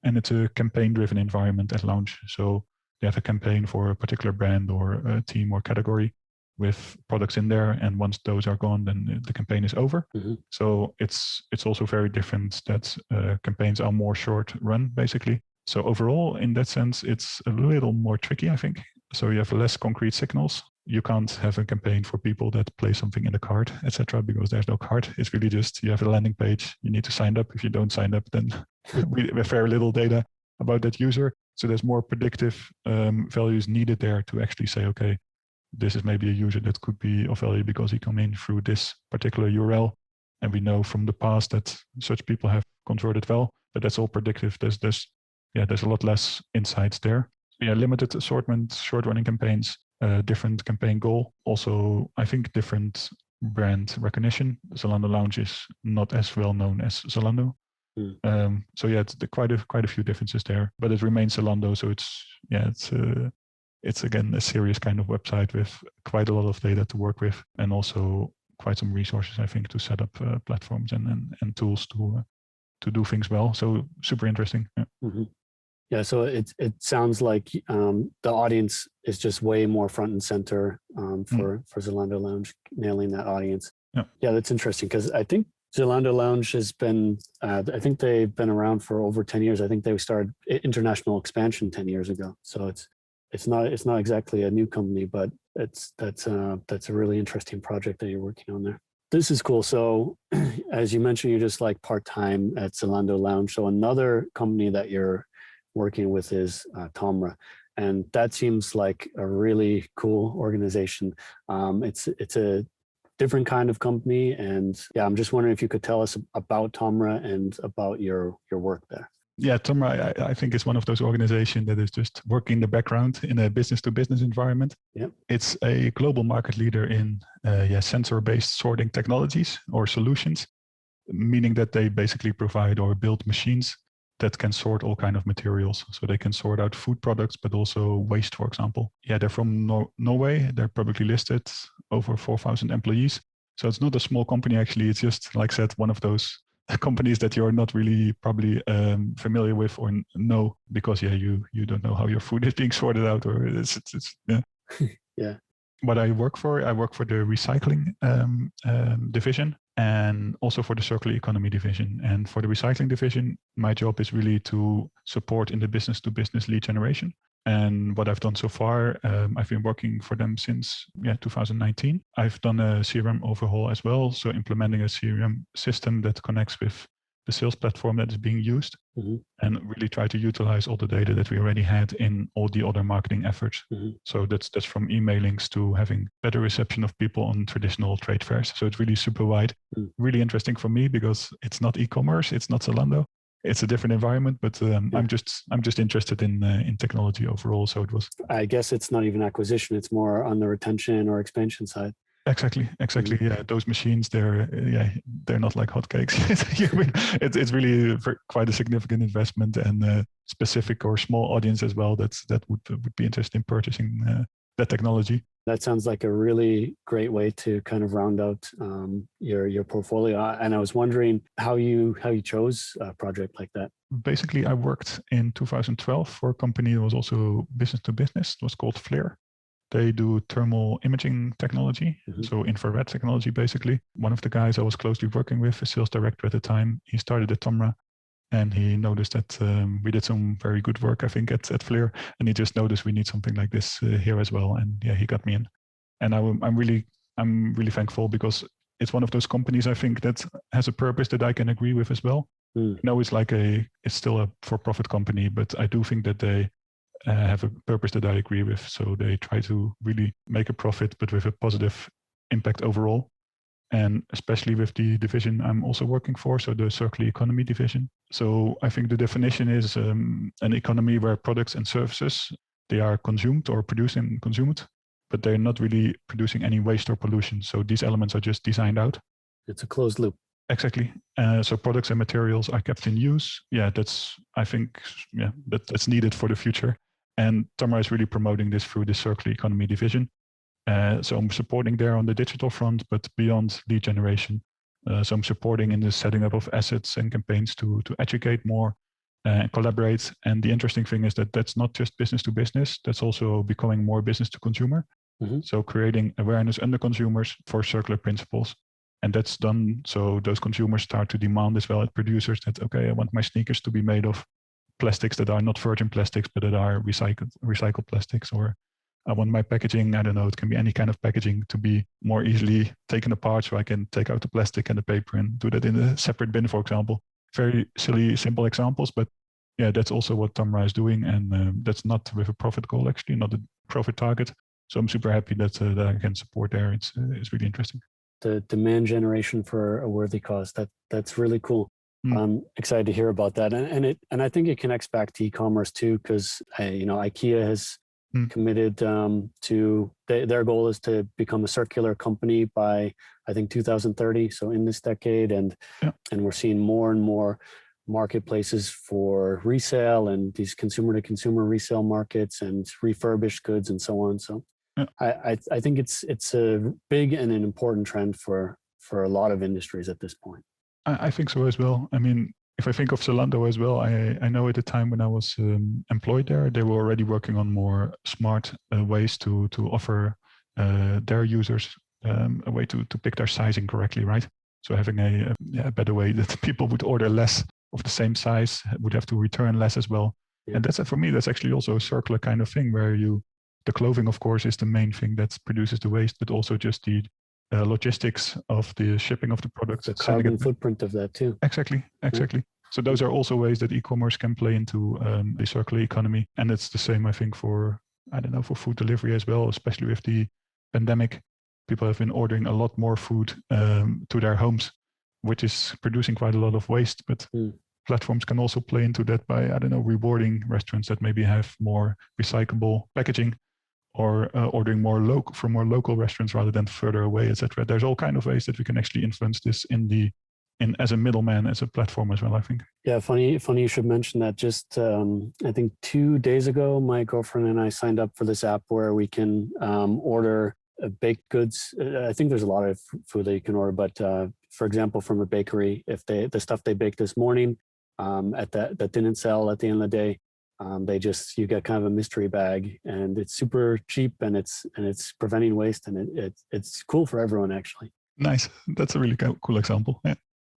And it's a campaign-driven environment at Lounge. So they have a campaign for a particular brand or a team or category with products in there, and once those are gone, then the campaign is over. So it's also very different that campaigns are more short run basically. So overall, in that sense, it's a little more tricky, I think. So you have less concrete signals. You can't have a campaign for people that place something in the cart, etc., because there's no cart. It's really just you have a landing page. You need to sign up. If you don't sign up, then we have very little data about that user. So there's more predictive values needed there to actually say, okay, this is maybe a user that could be of value because he come in through this particular URL. And we know from the past that such people have converted well, but that's all predictive. There's a lot less insights there. Limited assortment, short running campaigns, different campaign goal. Also, I think different brand recognition. Zalando Lounge is not as well known as Zalando. It's quite a few differences there, but it remains Zalando. So it's again a serious kind of website with quite a lot of data to work with, and also quite some resources, I think, to set up platforms and tools to do things well. So super interesting. Yeah, so it sounds like the audience is just way more front and center for Zalando Lounge, nailing that audience. Yeah, that's interesting because I think Zalando Lounge has been, I think they've been around for over 10 years. I think they started international expansion 10 years ago. So it's not exactly a new company, but that's a really interesting project that you're working on there. This is cool. So as you mentioned, you're just like part-time at Zalando Lounge. So another company that you're working with is Tamra, and that seems like a really cool organization. It's a different kind of company, and I'm just wondering if you could tell us about Tamra and about your work there. Tamra, I think is one of those organizations that is just working in the background in a business-to-business environment. It's a global market leader in sensor-based sorting technologies or solutions, meaning that they basically provide or build machines that can sort all kind of materials. So they can sort out food products, but also waste, for example. They're from Norway. They're publicly listed, over 4,000 employees. So it's not a small company, actually. It's just, like I said, one of those companies that you're not really probably familiar with or know because, you don't know how your food is being sorted out, or it's What I work for the recycling division, and also for the circular economy division. And for the recycling division, my job is really to support in the business-to-business lead generation. And what I've done so far, I've been working for them since 2019. I've done a CRM overhaul as well, so implementing a CRM system that connects with the sales platform that is being used, and really try to utilize all the data that we already had in all the other marketing efforts. So that's from emailings to having better reception of people on traditional trade fairs. So it's really super wide, really interesting for me because it's not e-commerce, it's not Zalando, it's a different environment. But I'm just interested in technology overall. So it was. I guess it's not even acquisition; it's more on the retention or expansion side. Exactly. Yeah, those machines, they're not like hotcakes. It's really quite a significant investment, and a specific or small audience as well that would be interested in purchasing that technology. That sounds like a really great way to kind of round out your portfolio. And I was wondering how you chose a project like that. Basically, I worked in 2012 for a company that was also business to business. It was called Flare. They do thermal imaging technology, so infrared technology, basically. One of the guys I was closely working with, a sales director at the time, he started at Tamra. and he noticed that we did some very good work, I think, at Flair, and he just noticed we need something like this here as well, and yeah, he got me in. And I'm really thankful, because it's one of those companies, I think, that has a purpose that I can agree with as well. No, it's still a for-profit company, but I do think that they have a purpose that I agree with. So they try to really make a profit, but with a positive impact overall. And especially with the division I'm also working for, so the circular economy division. So I think the definition is an economy where products and services, they are consumed or produced and consumed, but they're not really producing any waste or pollution. So these elements are just designed out. It's a closed loop. Exactly. So products and materials are kept in use. Yeah, that's needed for the future. And Tamra is really promoting this through the circular economy division. So I'm supporting there on the digital front, but beyond lead generation. So I'm supporting in the setting up of assets and campaigns to educate more and collaborate. And the interesting thing is that that's not just business to business, that's also becoming more business to consumer. So creating awareness under consumers for circular principles. And that's done so those consumers start to demand as well at producers that, okay, I want my sneakers to be made of plastics that are not virgin plastics, but that are recycled plastics. Or I want my packaging, I don't know, it can be any kind of packaging, to be more easily taken apart, so I can take out the plastic and the paper and do that in a separate bin, for example. Very silly, simple examples, but yeah, that's also what Tamra is doing. And that's not with a profit goal, actually, not a profit target. So I'm super happy that I can support there. It's really interesting. The demand generation for a worthy cause, that's really cool. I'm excited to hear about that, and I think it connects back to e-commerce too, because IKEA has committed to their goal is to become a circular company by, I think, 2030. So in this decade, and we're seeing more and more marketplaces for resale and these consumer to consumer resale markets and refurbished goods and so on. So I think it's a big and an important trend for a lot of industries at this point. I think so as well. I mean, if I think of Zalando as well, I know at the time when I was employed there, they were already working on more smart ways to offer their users a way to pick their sizing correctly, right? So having a better way that people would order less of the same size, would have to return less as well. Yeah. And for me, that's actually also a circular kind of thing where the clothing, of course, is the main thing that produces the waste, but also just the logistics of the shipping of the product. The carbon footprint of that too. Exactly. So those are also ways that e-commerce can play into the circular economy. And it's the same, I think, for food delivery as well, especially with the pandemic. People have been ordering a lot more food to their homes, which is producing quite a lot of waste. But platforms can also play into that by, rewarding restaurants that maybe have more recyclable packaging, or ordering from more local restaurants rather than further away, etc. There's all kind of ways that we can actually influence this as a middleman, as a platform as well, I think. Yeah, funny you should mention that. Just I think 2 days ago, my girlfriend and I signed up for this app where we can order baked goods. I think there's a lot of food that you can order, but for example, from a bakery, if the stuff they baked this morning that didn't sell at the end of the day, you get kind of a mystery bag, and it's super cheap, and it's preventing waste, and it's cool for everyone, actually. Nice. That's a really cool example. Yeah.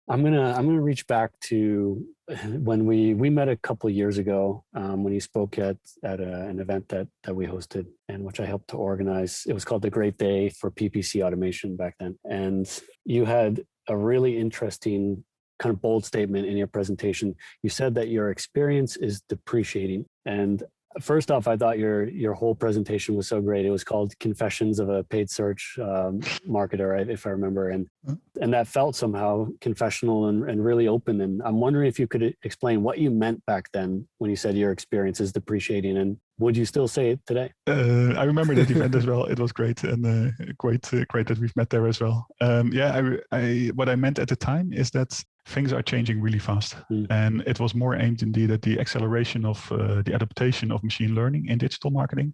I'm gonna reach back to when we met a couple of years ago, when you spoke at an event that we hosted, and which I helped to organize. It was called the Great Day for PPC Automation back then, and you had a really interesting kind of bold statement in your presentation. You said that your experience is depreciating. And first off, I thought your whole presentation was so great. It was called Confessions of a Paid Search Marketer, if I remember. And that felt somehow confessional and really open. And I'm wondering if you could explain what you meant back then when you said your experience is depreciating, and would you still say it today? I remember that event as well. It was great, and great that we've met there as well. What I meant at the time is that things are changing really fast, and it was more aimed indeed at the acceleration of the adaptation of machine learning in digital marketing.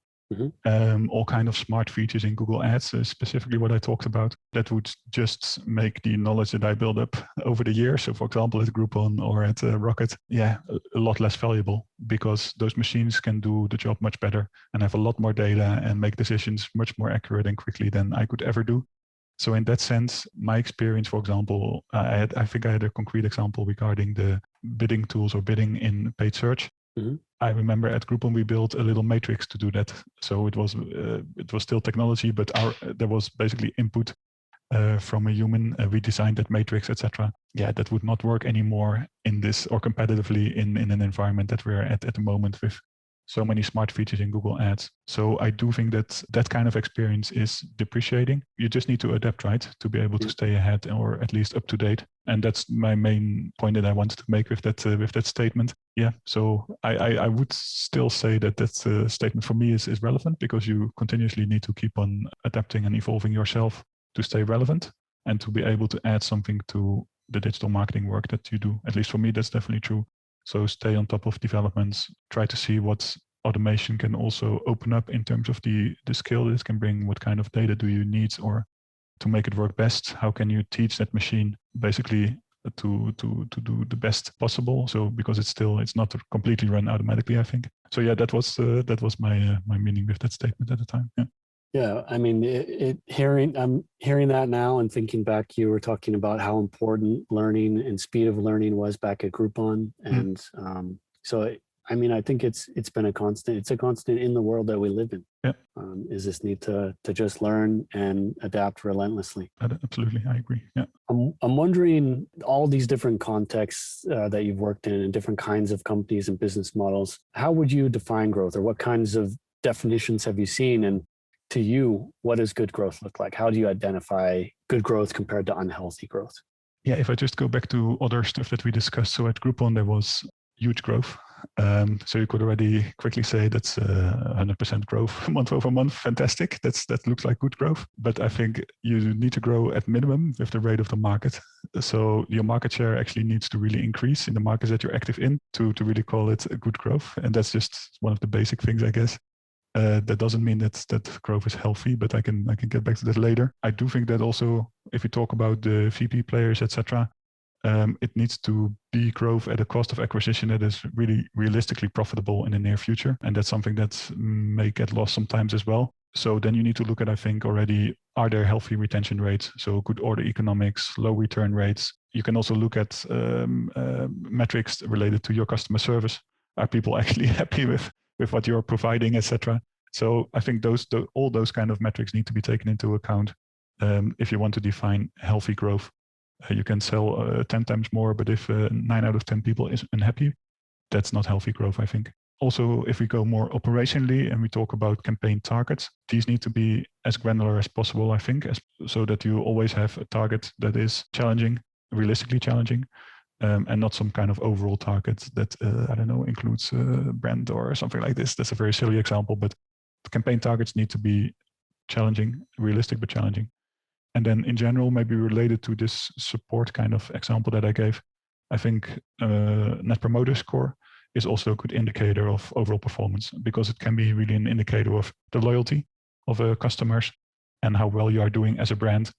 All kind of smart features in Google Ads, specifically what I talked about, that would just make the knowledge that I built up over the years, so for example at Groupon or at Rocket, a lot less valuable, because those machines can do the job much better and have a lot more data and make decisions much more accurate and quickly than I could ever do. So in that sense, my experience, for example, I think I had a concrete example regarding the bidding tools or bidding in paid search. Mm-hmm. I remember at Groupon we built a little matrix to do that. So it was still technology, but there was basically input from a human. We designed that matrix, etc. Yeah, that would not work anymore in this or competitively in an environment that we're at the moment with so many smart features in Google Ads. So I do think that that kind of experience is depreciating. You just need to adapt, right, to be able to stay ahead or at least up to date. And that's my main point that I wanted to make with that statement. Yeah, so I would still say that statement for me is relevant, because you continuously need to keep on adapting and evolving yourself to stay relevant and to be able to add something to the digital marketing work that you do. At least for me, that's definitely true. So stay on top of developments, try to see what automation can also open up in terms of the skill that it can bring. What kind of data do you need, or to make it work best? How can you teach that machine basically to do the best possible? So because it's not completely run automatically, I think. So yeah, that was my meaning with that statement at the time. Yeah. Yeah, I mean, I'm hearing that now and thinking back, you were talking about how important learning and speed of learning was back at Groupon. And so, I mean, I think it's been a constant. It's a constant in the world that we live in. Yeah. Is this need to just learn and adapt relentlessly. Absolutely, I agree. Yeah. I'm wondering, all these different contexts that you've worked in and different kinds of companies and business models, how would you define growth, or what kinds of definitions have you seen? And to you, what does good growth look like? How do you identify good growth compared to unhealthy growth? Yeah, if I just go back to other stuff that we discussed. So at Groupon, there was huge growth. So you could already quickly say that's 100% growth month over month. Fantastic. That looks like good growth. But I think you need to grow at minimum with the rate of the market. So your market share actually needs to really increase in the markets that you're active in to really call it a good growth. And that's just one of the basic things, I guess. That doesn't mean that growth is healthy, but I can get back to that later. I do think that also, if we talk about the VP players, etc., it needs to be growth at a cost of acquisition that is really realistically profitable in the near future, and that's something that may get lost sometimes as well. So then you need to look at, I think, already, are there healthy retention rates? So good order economics, low return rates. You can also look at metrics related to your customer service. Are people actually happy with what you're providing, etc.? So I think all those kind of metrics need to be taken into account if you want to define healthy growth. You can sell 10 times more, but if 9 out of 10 people is unhappy, that's not healthy growth, I think. Also, if we go more operationally and we talk about campaign targets, these need to be as granular as possible, I think, so that you always have a target that is challenging, realistically challenging. And not some kind of overall target that, I don't know, includes brand or something like this. That's a very silly example, but the campaign targets need to be challenging, realistic, but challenging. And then in general, maybe related to this support kind of example that I gave, I think Net Promoter Score is also a good indicator of overall performance, because it can be really an indicator of the loyalty of customers and how well you are doing as a brand.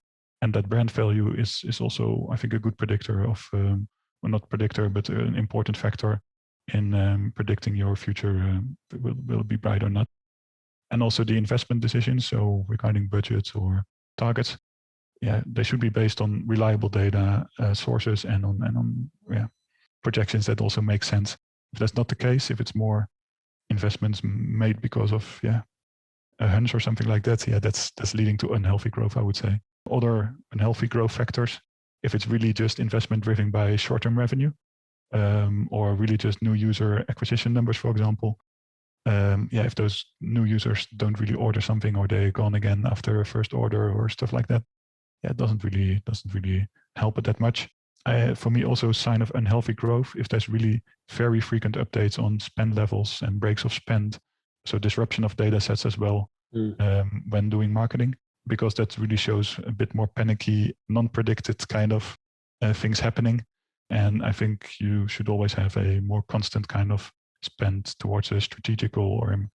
And that brand value is also, I think, a good predictor of well, not predictor, but an important factor in predicting your future will be bright or not. And also the investment decisions, so regarding budgets or targets, yeah, they should be based on reliable data sources and on projections that also make sense. If that's not the case, if it's more investments made because of a hunch or something like that, that's leading to unhealthy growth, I would say. Other unhealthy growth factors, if it's really just investment driven by short-term revenue, or really just new user acquisition numbers, for example. If those new users don't really order something, or they're gone again after a first order or stuff like that, it doesn't really help it that much. For me, also a sign of unhealthy growth if there's really very frequent updates on spend levels and breaks of spend. So disruption of data sets as well when doing marketing, because that really shows a bit more panicky, non-predicted kind of things happening. And I think you should always have a more constant kind of spend towards a strategic goal, or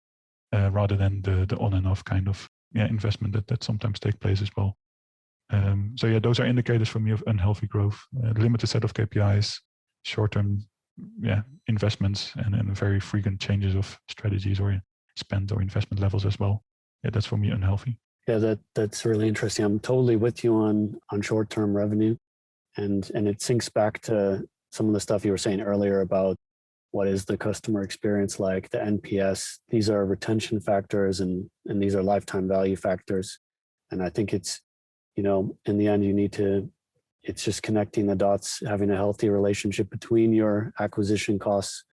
rather than the on and off kind of investment that sometimes take place as well. Those are indicators for me of unhealthy growth. Limited set of KPIs, short-term investments, and very frequent changes of strategies or spend or investment levels as well. That's for me unhealthy. Yeah, that's really interesting. I'm totally with you on short-term revenue, and it syncs back to some of the stuff you were saying earlier about what is the customer experience like, the NPS. These are retention factors, and these are lifetime value factors. And I think it's, in the end, it's just connecting the dots, having a healthy relationship between your acquisition costs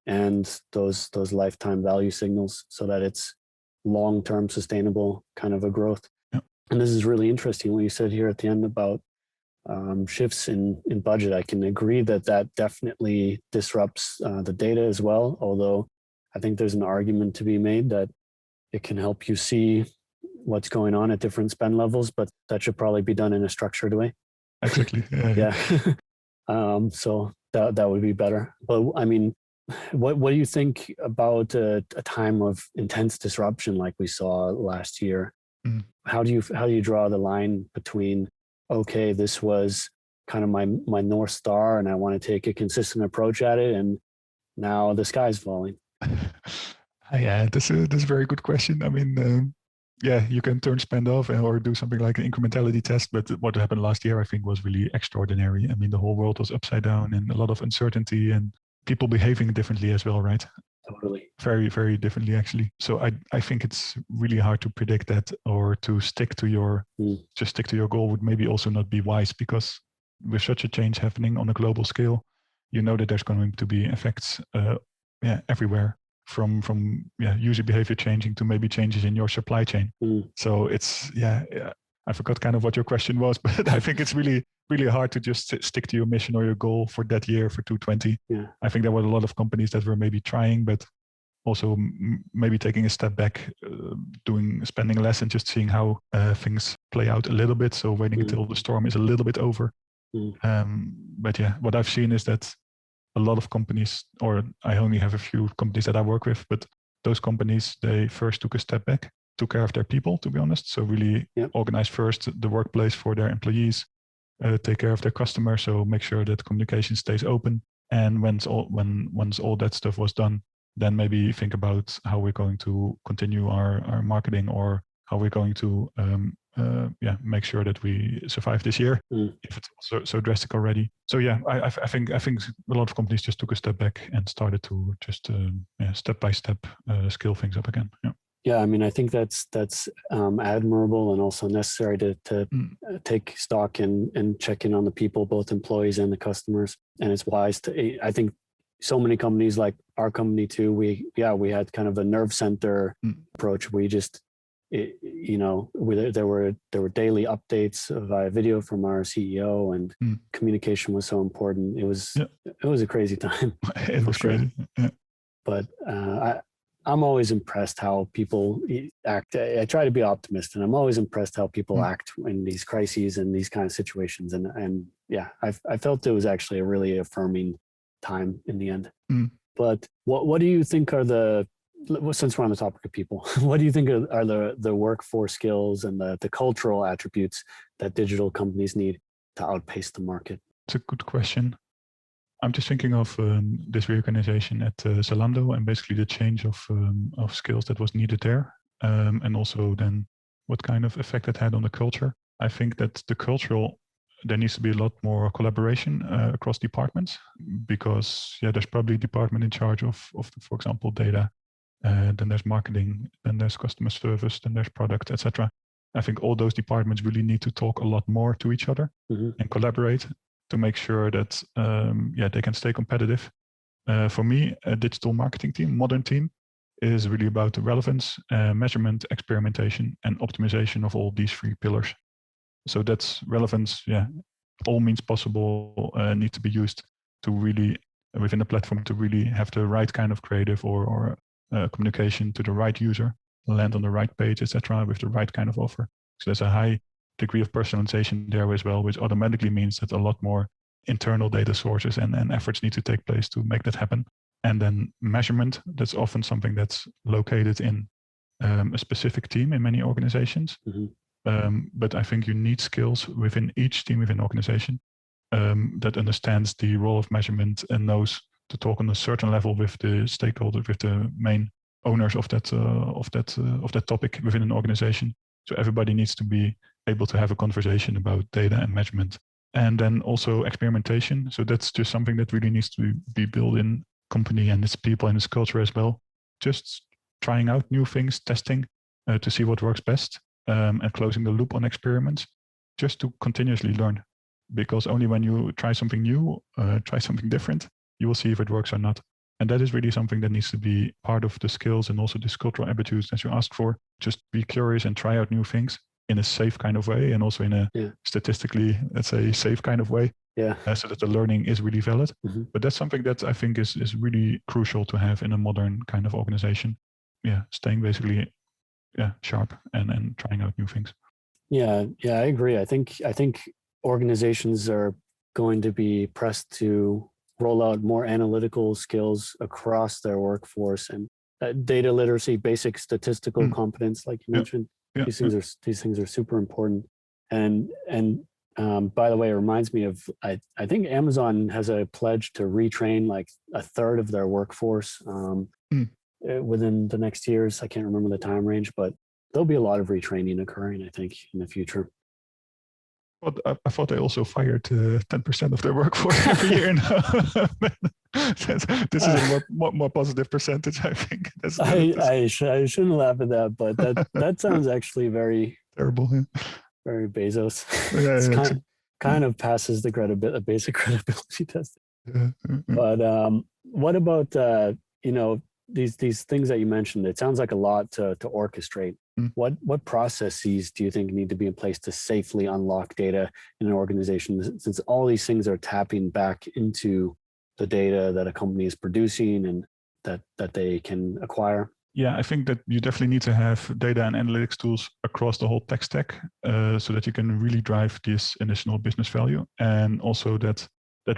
and those lifetime value signals, so that it's long-term sustainable kind of a growth. Yeah. And this is really interesting what you said here at the end about shifts in budget. I can agree that definitely disrupts the data as well, although I think there's an argument to be made that it can help you see what's going on at different spend levels, but that should probably be done in a structured way. Exactly. Yeah. So that would be better. But I mean, what do you think about a time of intense disruption like we saw last year? Mm. How do you draw the line between, okay, this was kind of my North Star and I want to take a consistent approach at it, and now the sky's falling? Yeah, this is a very good question. I mean, yeah, you can turn spend off or do something like an incrementality test, but what happened last year, I think, was really extraordinary. I mean, the whole world was upside down and a lot of uncertainty and people behaving differently as well, right? Totally. Very, very differently, actually. So I think it's really hard to predict that, or to stick to your goal would maybe also not be wise, because with such a change happening on a global scale, you know that there's going to be effects everywhere, from user behavior changing to maybe changes in your supply chain. So it's I forgot kind of what your question was, but I think it's really, really hard to just stick to your mission or your goal for that year, for 2020. Yeah. I think there were a lot of companies that were maybe trying, but also maybe taking a step back, spending less and just seeing how things play out a little bit. So waiting until the storm is a little bit over. But yeah, what I've seen is that a lot of companies, or I only have a few companies that I work with, but those companies, they first took a step back, took care of their people, to be honest. So really organize first the workplace for their employees, take care of their customers, so make sure that communication stays open. And once all that stuff was done, then maybe think about how we're going to continue our marketing, or how we're going to make sure that we survive this year, if it's so drastic already. So yeah, I think a lot of companies just took a step back and started to just step by step scale things up again. Yeah, I mean, I think that's admirable and also necessary to take stock and check in on the people, both employees and the customers. And it's wise to, I think so many companies, like our company too, we had kind of a nerve center approach. We just, there were daily updates via video from our CEO, and communication was so important. It was a crazy time. It was crazy. Yeah. But I'm always impressed how people act. I try to be optimistic, and I'm always impressed how people act in these crises and these kind of situations. And yeah, I felt it was actually a really affirming time in the end. But what do you think are since we're on the topic of people, what do you think are the workforce skills and the cultural attributes that digital companies need to outpace the market? It's a good question. I'm just thinking of this reorganization at Zalando, and basically the change of skills that was needed there, and also then what kind of effect it had on the culture. I think that there needs to be a lot more collaboration across departments, because there's probably a department in charge of for example, data, then there's marketing, then there's customer service, then there's product, etc. I think all those departments really need to talk a lot more to each other and collaborate, to make sure that they can stay competitive. For me, a digital marketing team, modern team, is really about the relevance, measurement, experimentation, and optimization of all these three pillars. So that's relevance. All means possible need to be used to really, within the platform, to really have the right kind of creative or communication to the right user, land on the right page, etc., with the right kind of offer. So there's a high degree of personalization there as well, which automatically means that a lot more internal data sources and efforts need to take place to make that happen. And then measurement, that's often something that's located in a specific team in many organizations. But I think you need skills within each team within an organization that understands the role of measurement and knows to talk on a certain level with the stakeholders, with the main owners of that topic within an organization, So everybody needs to be able to have a conversation about data and measurement. And then also experimentation. So that's just something that really needs to be built in company and its people and its culture as well. Just trying out new things, testing to see what works best, and closing the loop on experiments, just to continuously learn. Because only when you try something new, try something different, you will see if it works or not. And that is really something that needs to be part of the skills and also this cultural attitudes that you ask for. Just be curious and try out new things in a safe kind of way, and also in a statistically, let's say, safe kind of way, so that the learning is really valid. But that's something that I think is really crucial to have in a modern kind of organization. Staying basically sharp and trying out new things. I agree. I think organizations are going to be pressed to roll out more analytical skills across their workforce, and data literacy, basic statistical competence, like you mentioned. These things are super important. And by the way, it reminds me of, I think Amazon has a pledge to retrain like a third of their workforce within the next years. I can't remember the time range, but there'll be a lot of retraining occurring, I think, in the future. But I thought they also fired 10% of their workforce every year now. This is a more positive percentage, I think. I shouldn't laugh at that, but that sounds actually very terrible. Very Bezos. It's kind of passes the basic credibility test. But what about these things that you mentioned? It sounds like a lot to orchestrate. What processes do you think need to be in place to safely unlock data in an organization, since all these things are tapping back into the data that a company is producing and that they can acquire? Yeah, I think that you definitely need to have data and analytics tools across the whole tech stack, so that you can really drive this additional business value. And also that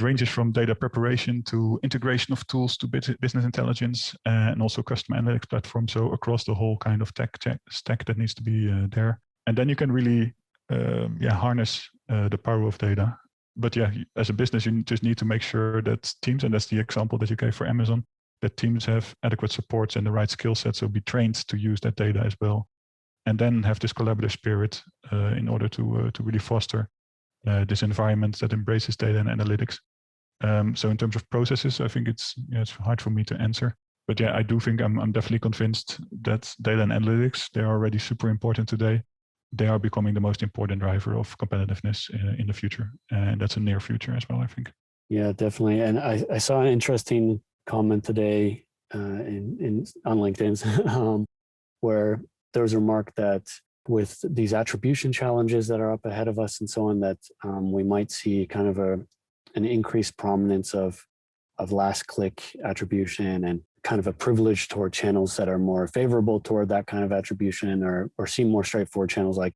ranges from data preparation to integration of tools to business intelligence, and also customer analytics platform. So across the whole kind of tech stack that needs to be there. And then you can really harness the power of data. But as a business, you just need to make sure that teams, and that's the example that you gave for Amazon, that teams have adequate supports and the right skill set, so be trained to use that data as well. And then have this collaborative spirit in order to really foster this environment that embraces data and analytics. So in terms of processes, I think it's hard for me to answer. But I do think I'm definitely convinced that data and analytics, they are already super important today. They are becoming the most important driver of competitiveness in the future. And that's a near future as well, I think. Yeah, definitely. And I saw an interesting comment today on LinkedIn where there was a remark that with these attribution challenges that are up ahead of us and so on, that we might see kind of an increased prominence of last click attribution and kind of a privilege toward channels that are more favorable toward that kind of attribution, or seem more straightforward channels like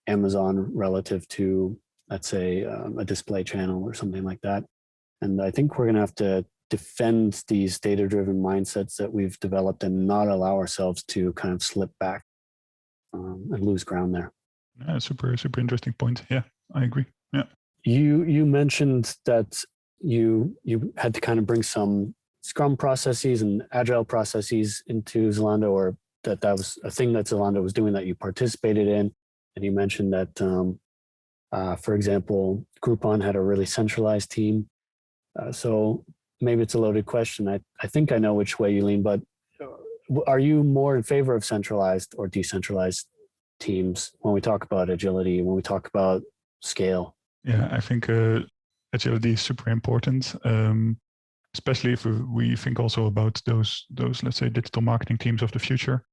Amazon relative to, let's say, a display channel or something like that. And I think we're going to have to defend these data-driven mindsets that we've developed and not allow ourselves to kind of slip back and lose ground there. Yeah, super interesting point. Yeah, I agree. Yeah. You mentioned that you had to kind of bring some Scrum processes and Agile processes into Zalando, or that was a thing that Zalando was doing that you participated in. And you mentioned that, for example, Groupon had a really centralized team. So maybe it's a loaded question. I think I know which way you lean, but are you more in favor of centralized or decentralized teams when we talk about agility, when we talk about scale? Yeah, I think agility is super important, especially if we think also about those let's say digital marketing teams of the future.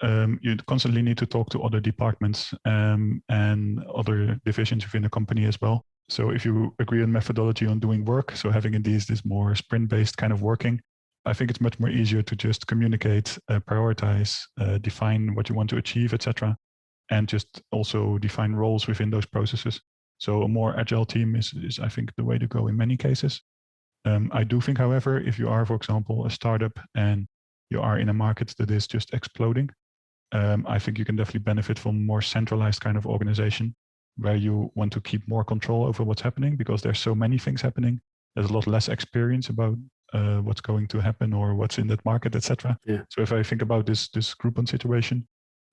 You constantly need to talk to other departments and other divisions within the company as well. So if you agree on methodology on doing work, so having indeed this more sprint-based kind of working, I think it's much more easier to just communicate, prioritize, define what you want to achieve, etc., and just also define roles within those processes. So a more agile team is I think, the way to go in many cases. I do think, however, if you are, for example, a startup and you are in a market that is just exploding, I think you can definitely benefit from more centralized kind of organization where you want to keep more control over what's happening, because there's so many things happening. There's a lot less experience about what's going to happen or what's in that market, etc. Yeah. So if I think about this Groupon situation,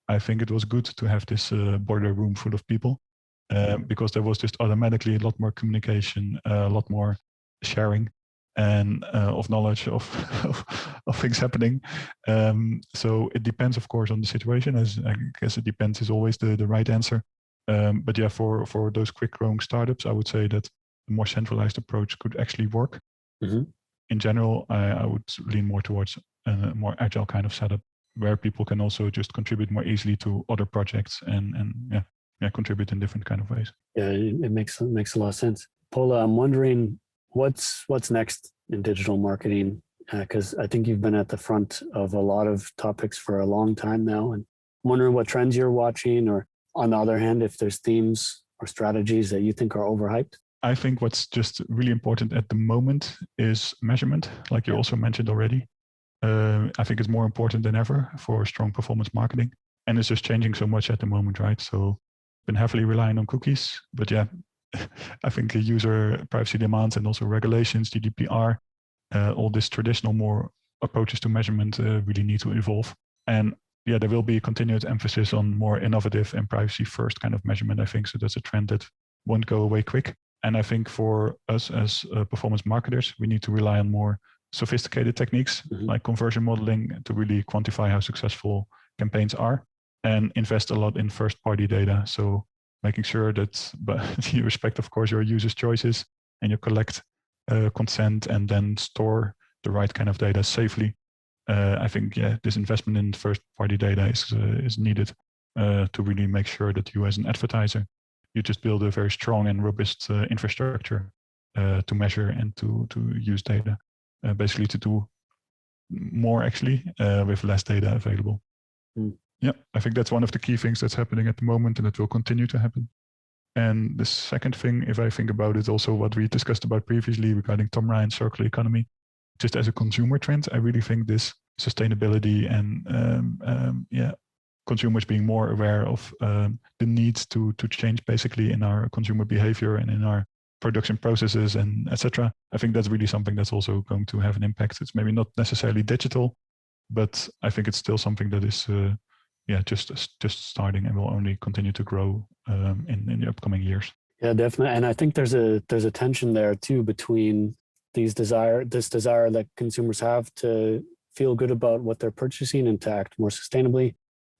I think it was good to have this boiler room full of people because there was just automatically a lot more communication, a lot more sharing and of knowledge of things happening. So it depends, of course, on the situation. As I guess it depends is always the right answer. But yeah, for those quick growing startups, I would say that a more centralized approach could actually work. Mm-hmm. In general, I would lean more towards a more agile kind of setup where people can also just contribute more easily to other projects and contribute in different kind of ways. Yeah, it makes a lot of sense. Polle, I'm wondering what's next in digital marketing, because I think you've been at the front of a lot of topics for a long time now, and I'm wondering what trends you're watching, or on the other hand, if there's themes or strategies that you think are overhyped. I think what's just really important at the moment is measurement, like you also mentioned already. I think it's more important than ever for strong performance marketing. And it's just changing so much at the moment, right? So been heavily relying on cookies, but yeah, I think user privacy demands and also regulations, GDPR, all this traditional more approaches to measurement really need to evolve. And yeah, there will be a continued emphasis on more innovative and privacy first kind of measurement, I think. So that's a trend that won't go away quick. And I think for us as performance marketers, we need to rely on more sophisticated techniques like conversion modeling to really quantify how successful campaigns are and invest a lot in first-party data. So making sure that, but you respect, of course, your users' choices and you collect consent and then store the right kind of data safely. I think this investment in first-party data is needed to really make sure that you as an advertiser, you just build a very strong and robust infrastructure to measure and to use data, basically to do more actually with less data available. Yeah, I think that's one of the key things that's happening at the moment and it will continue to happen. And the second thing, if I think about it, also what we discussed about previously regarding Tamra and circular economy, just as a consumer trend, I really think this sustainability and consumers being more aware of the need to change basically in our consumer behavior and in our production processes and etc. I think that's really something that's also going to have an impact. It's maybe not necessarily digital, but I think it's still something that is just starting and will only continue to grow in the upcoming years. Yeah, definitely. And I think there's a tension there too between this desire that consumers have to feel good about what they're purchasing and to act more sustainably,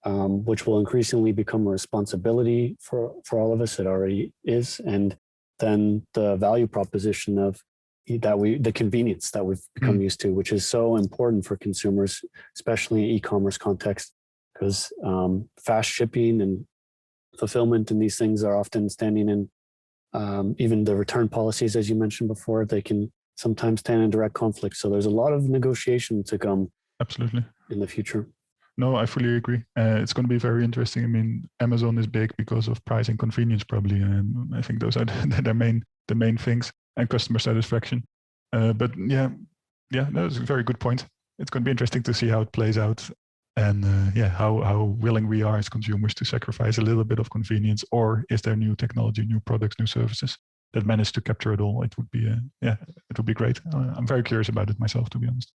which will increasingly become a responsibility for all of us. It already is. And then the value proposition of the convenience that we've become used to, which is so important for consumers, especially in e-commerce context, because fast shipping and fulfillment and these things are often standing in, even the return policies, as you mentioned before, they can sometimes stand in direct conflict. So there's a lot of negotiation to come. Absolutely. In the future. No, I fully agree. It's going to be very interesting. I mean, Amazon is big because of price and convenience probably. And I think those are the main things, and customer satisfaction. But that's a very good point. It's going to be interesting to see how it plays out. And how willing we are as consumers to sacrifice a little bit of convenience, or is there new technology, new products, new services that manage to capture it all? It would be it would be great. I'm very curious about it myself, to be honest.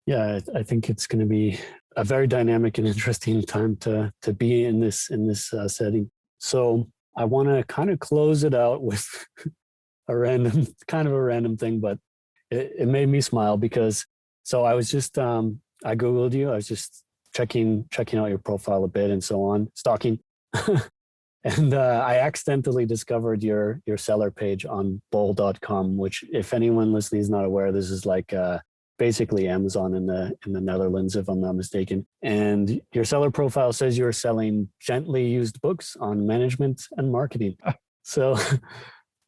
Yeah, I think it's going to be a very dynamic and interesting time to be in this setting. So I want to kind of close it out with a random thing, but it made me smile because I was just I Googled you. I was just checking out your profile a bit and so on, stalking. And I accidentally discovered your seller page on bol.com, which if anyone listening is not aware, this is like basically Amazon in the Netherlands, if I'm not mistaken. And your seller profile says you're selling gently used books on management and marketing. So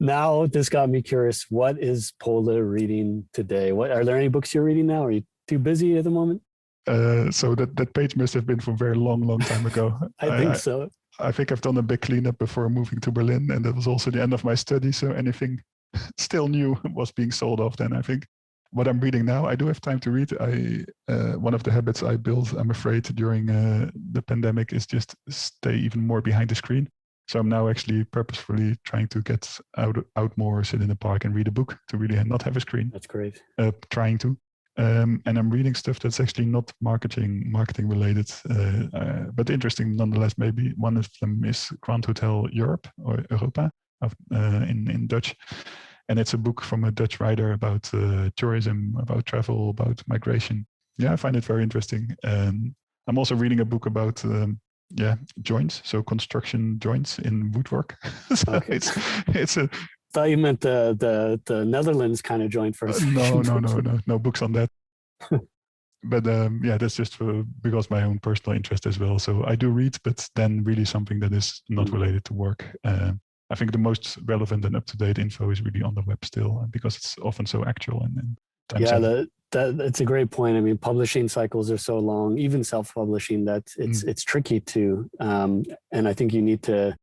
now this got me curious. What is Polle reading today? Are there any books you're reading now? Are you too busy at the moment? So that page must have been from a very long time ago. I think so. I think I've done a big cleanup before moving to Berlin, and that was also the end of my study. So anything still new was being sold off then, I think. What I'm reading now, I do have time to read. One of the habits I built, I'm afraid, during the pandemic is just stay even more behind the screen. So I'm now actually purposefully trying to get out more, sit in the park and read a book to really not have a screen. That's great. Trying to. And I'm reading stuff that's actually not marketing related, but interesting nonetheless. Maybe one of them is Grand Hotel Europe or Europa in Dutch. And it's a book from a Dutch writer about tourism, about travel, about migration. Yeah, I find it very interesting. I'm also reading a book about joints, so construction joints in woodwork. So Okay. it's a. Thought you meant the Netherlands kind of joint first. No books on that. But that's just because my own personal interest as well. So I do read, but then really something that is not related to work. I think the most relevant and up-to-date info is really on the web still, because it's often so actual and time. That's a great point. I mean, publishing cycles are so long, even self-publishing, that it's tricky to, and I think you need a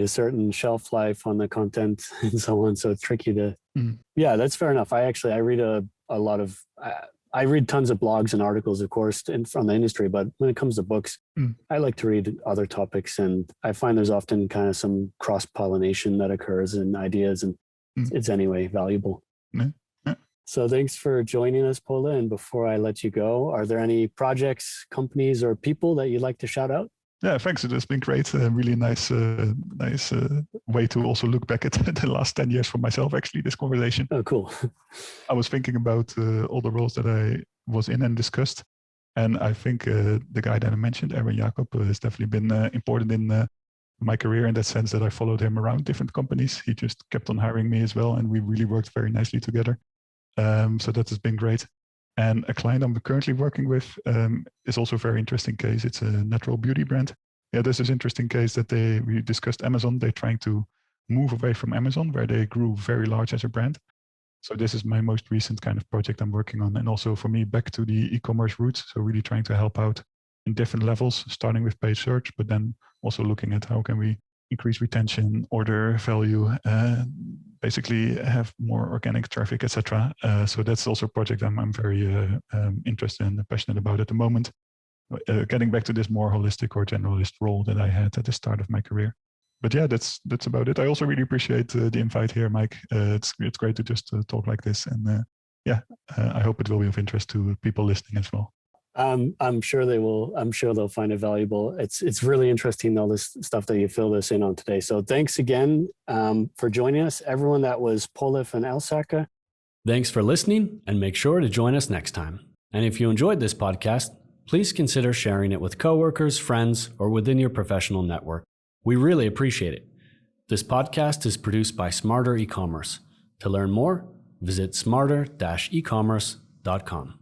certain shelf life on the content and so on. So it's tricky to, yeah, that's fair enough. I read a lot of, I read tons of blogs and articles, of course, from the industry, but when it comes to books, I like to read other topics, and I find there's often kind of some cross-pollination that occurs in ideas, and it's anyway valuable. So thanks for joining us, Polle. And before I let you go, are there any projects, companies, or people that you'd like to shout out? Yeah, thanks. It has been great. Really nice way to also look back at the last 10 years for myself, actually, this conversation. Oh, cool. I was thinking about all the roles that I was in and discussed. And I think the guy that I mentioned, Aaron Jacob, has definitely been important in my career, in that sense that I followed him around different companies. He just kept on hiring me as well, and we really worked very nicely together. So that has been great. And a client I'm currently working with is also a very interesting case. It's a natural beauty brand. Yeah, this is an interesting case that we discussed Amazon. They're trying to move away from Amazon, where they grew very large as a brand. So this is my most recent kind of project I'm working on. And also for me, back to the e-commerce roots. So really trying to help out in different levels, starting with paid search, but then also looking at how can we increase retention, order value, basically have more organic traffic, etc. So that's also a project I'm very interested and passionate about at the moment. Getting back to this more holistic or generalist role that I had at the start of my career. But yeah, that's about it. I also really appreciate the invite here, Mike. It's great to just talk like this, and I hope it will be of interest to people listening as well. I'm sure they will. I'm sure they'll find it valuable. It's really interesting, all this stuff that you fill us in on today. So thanks again for joining us, everyone. That was Polle van Elsacker. Thanks for listening, and make sure to join us next time. And if you enjoyed this podcast, please consider sharing it with coworkers, friends, or within your professional network. We really appreciate it. This podcast is produced by Smarter E-commerce. To learn more, visit smarter-ecommerce.com.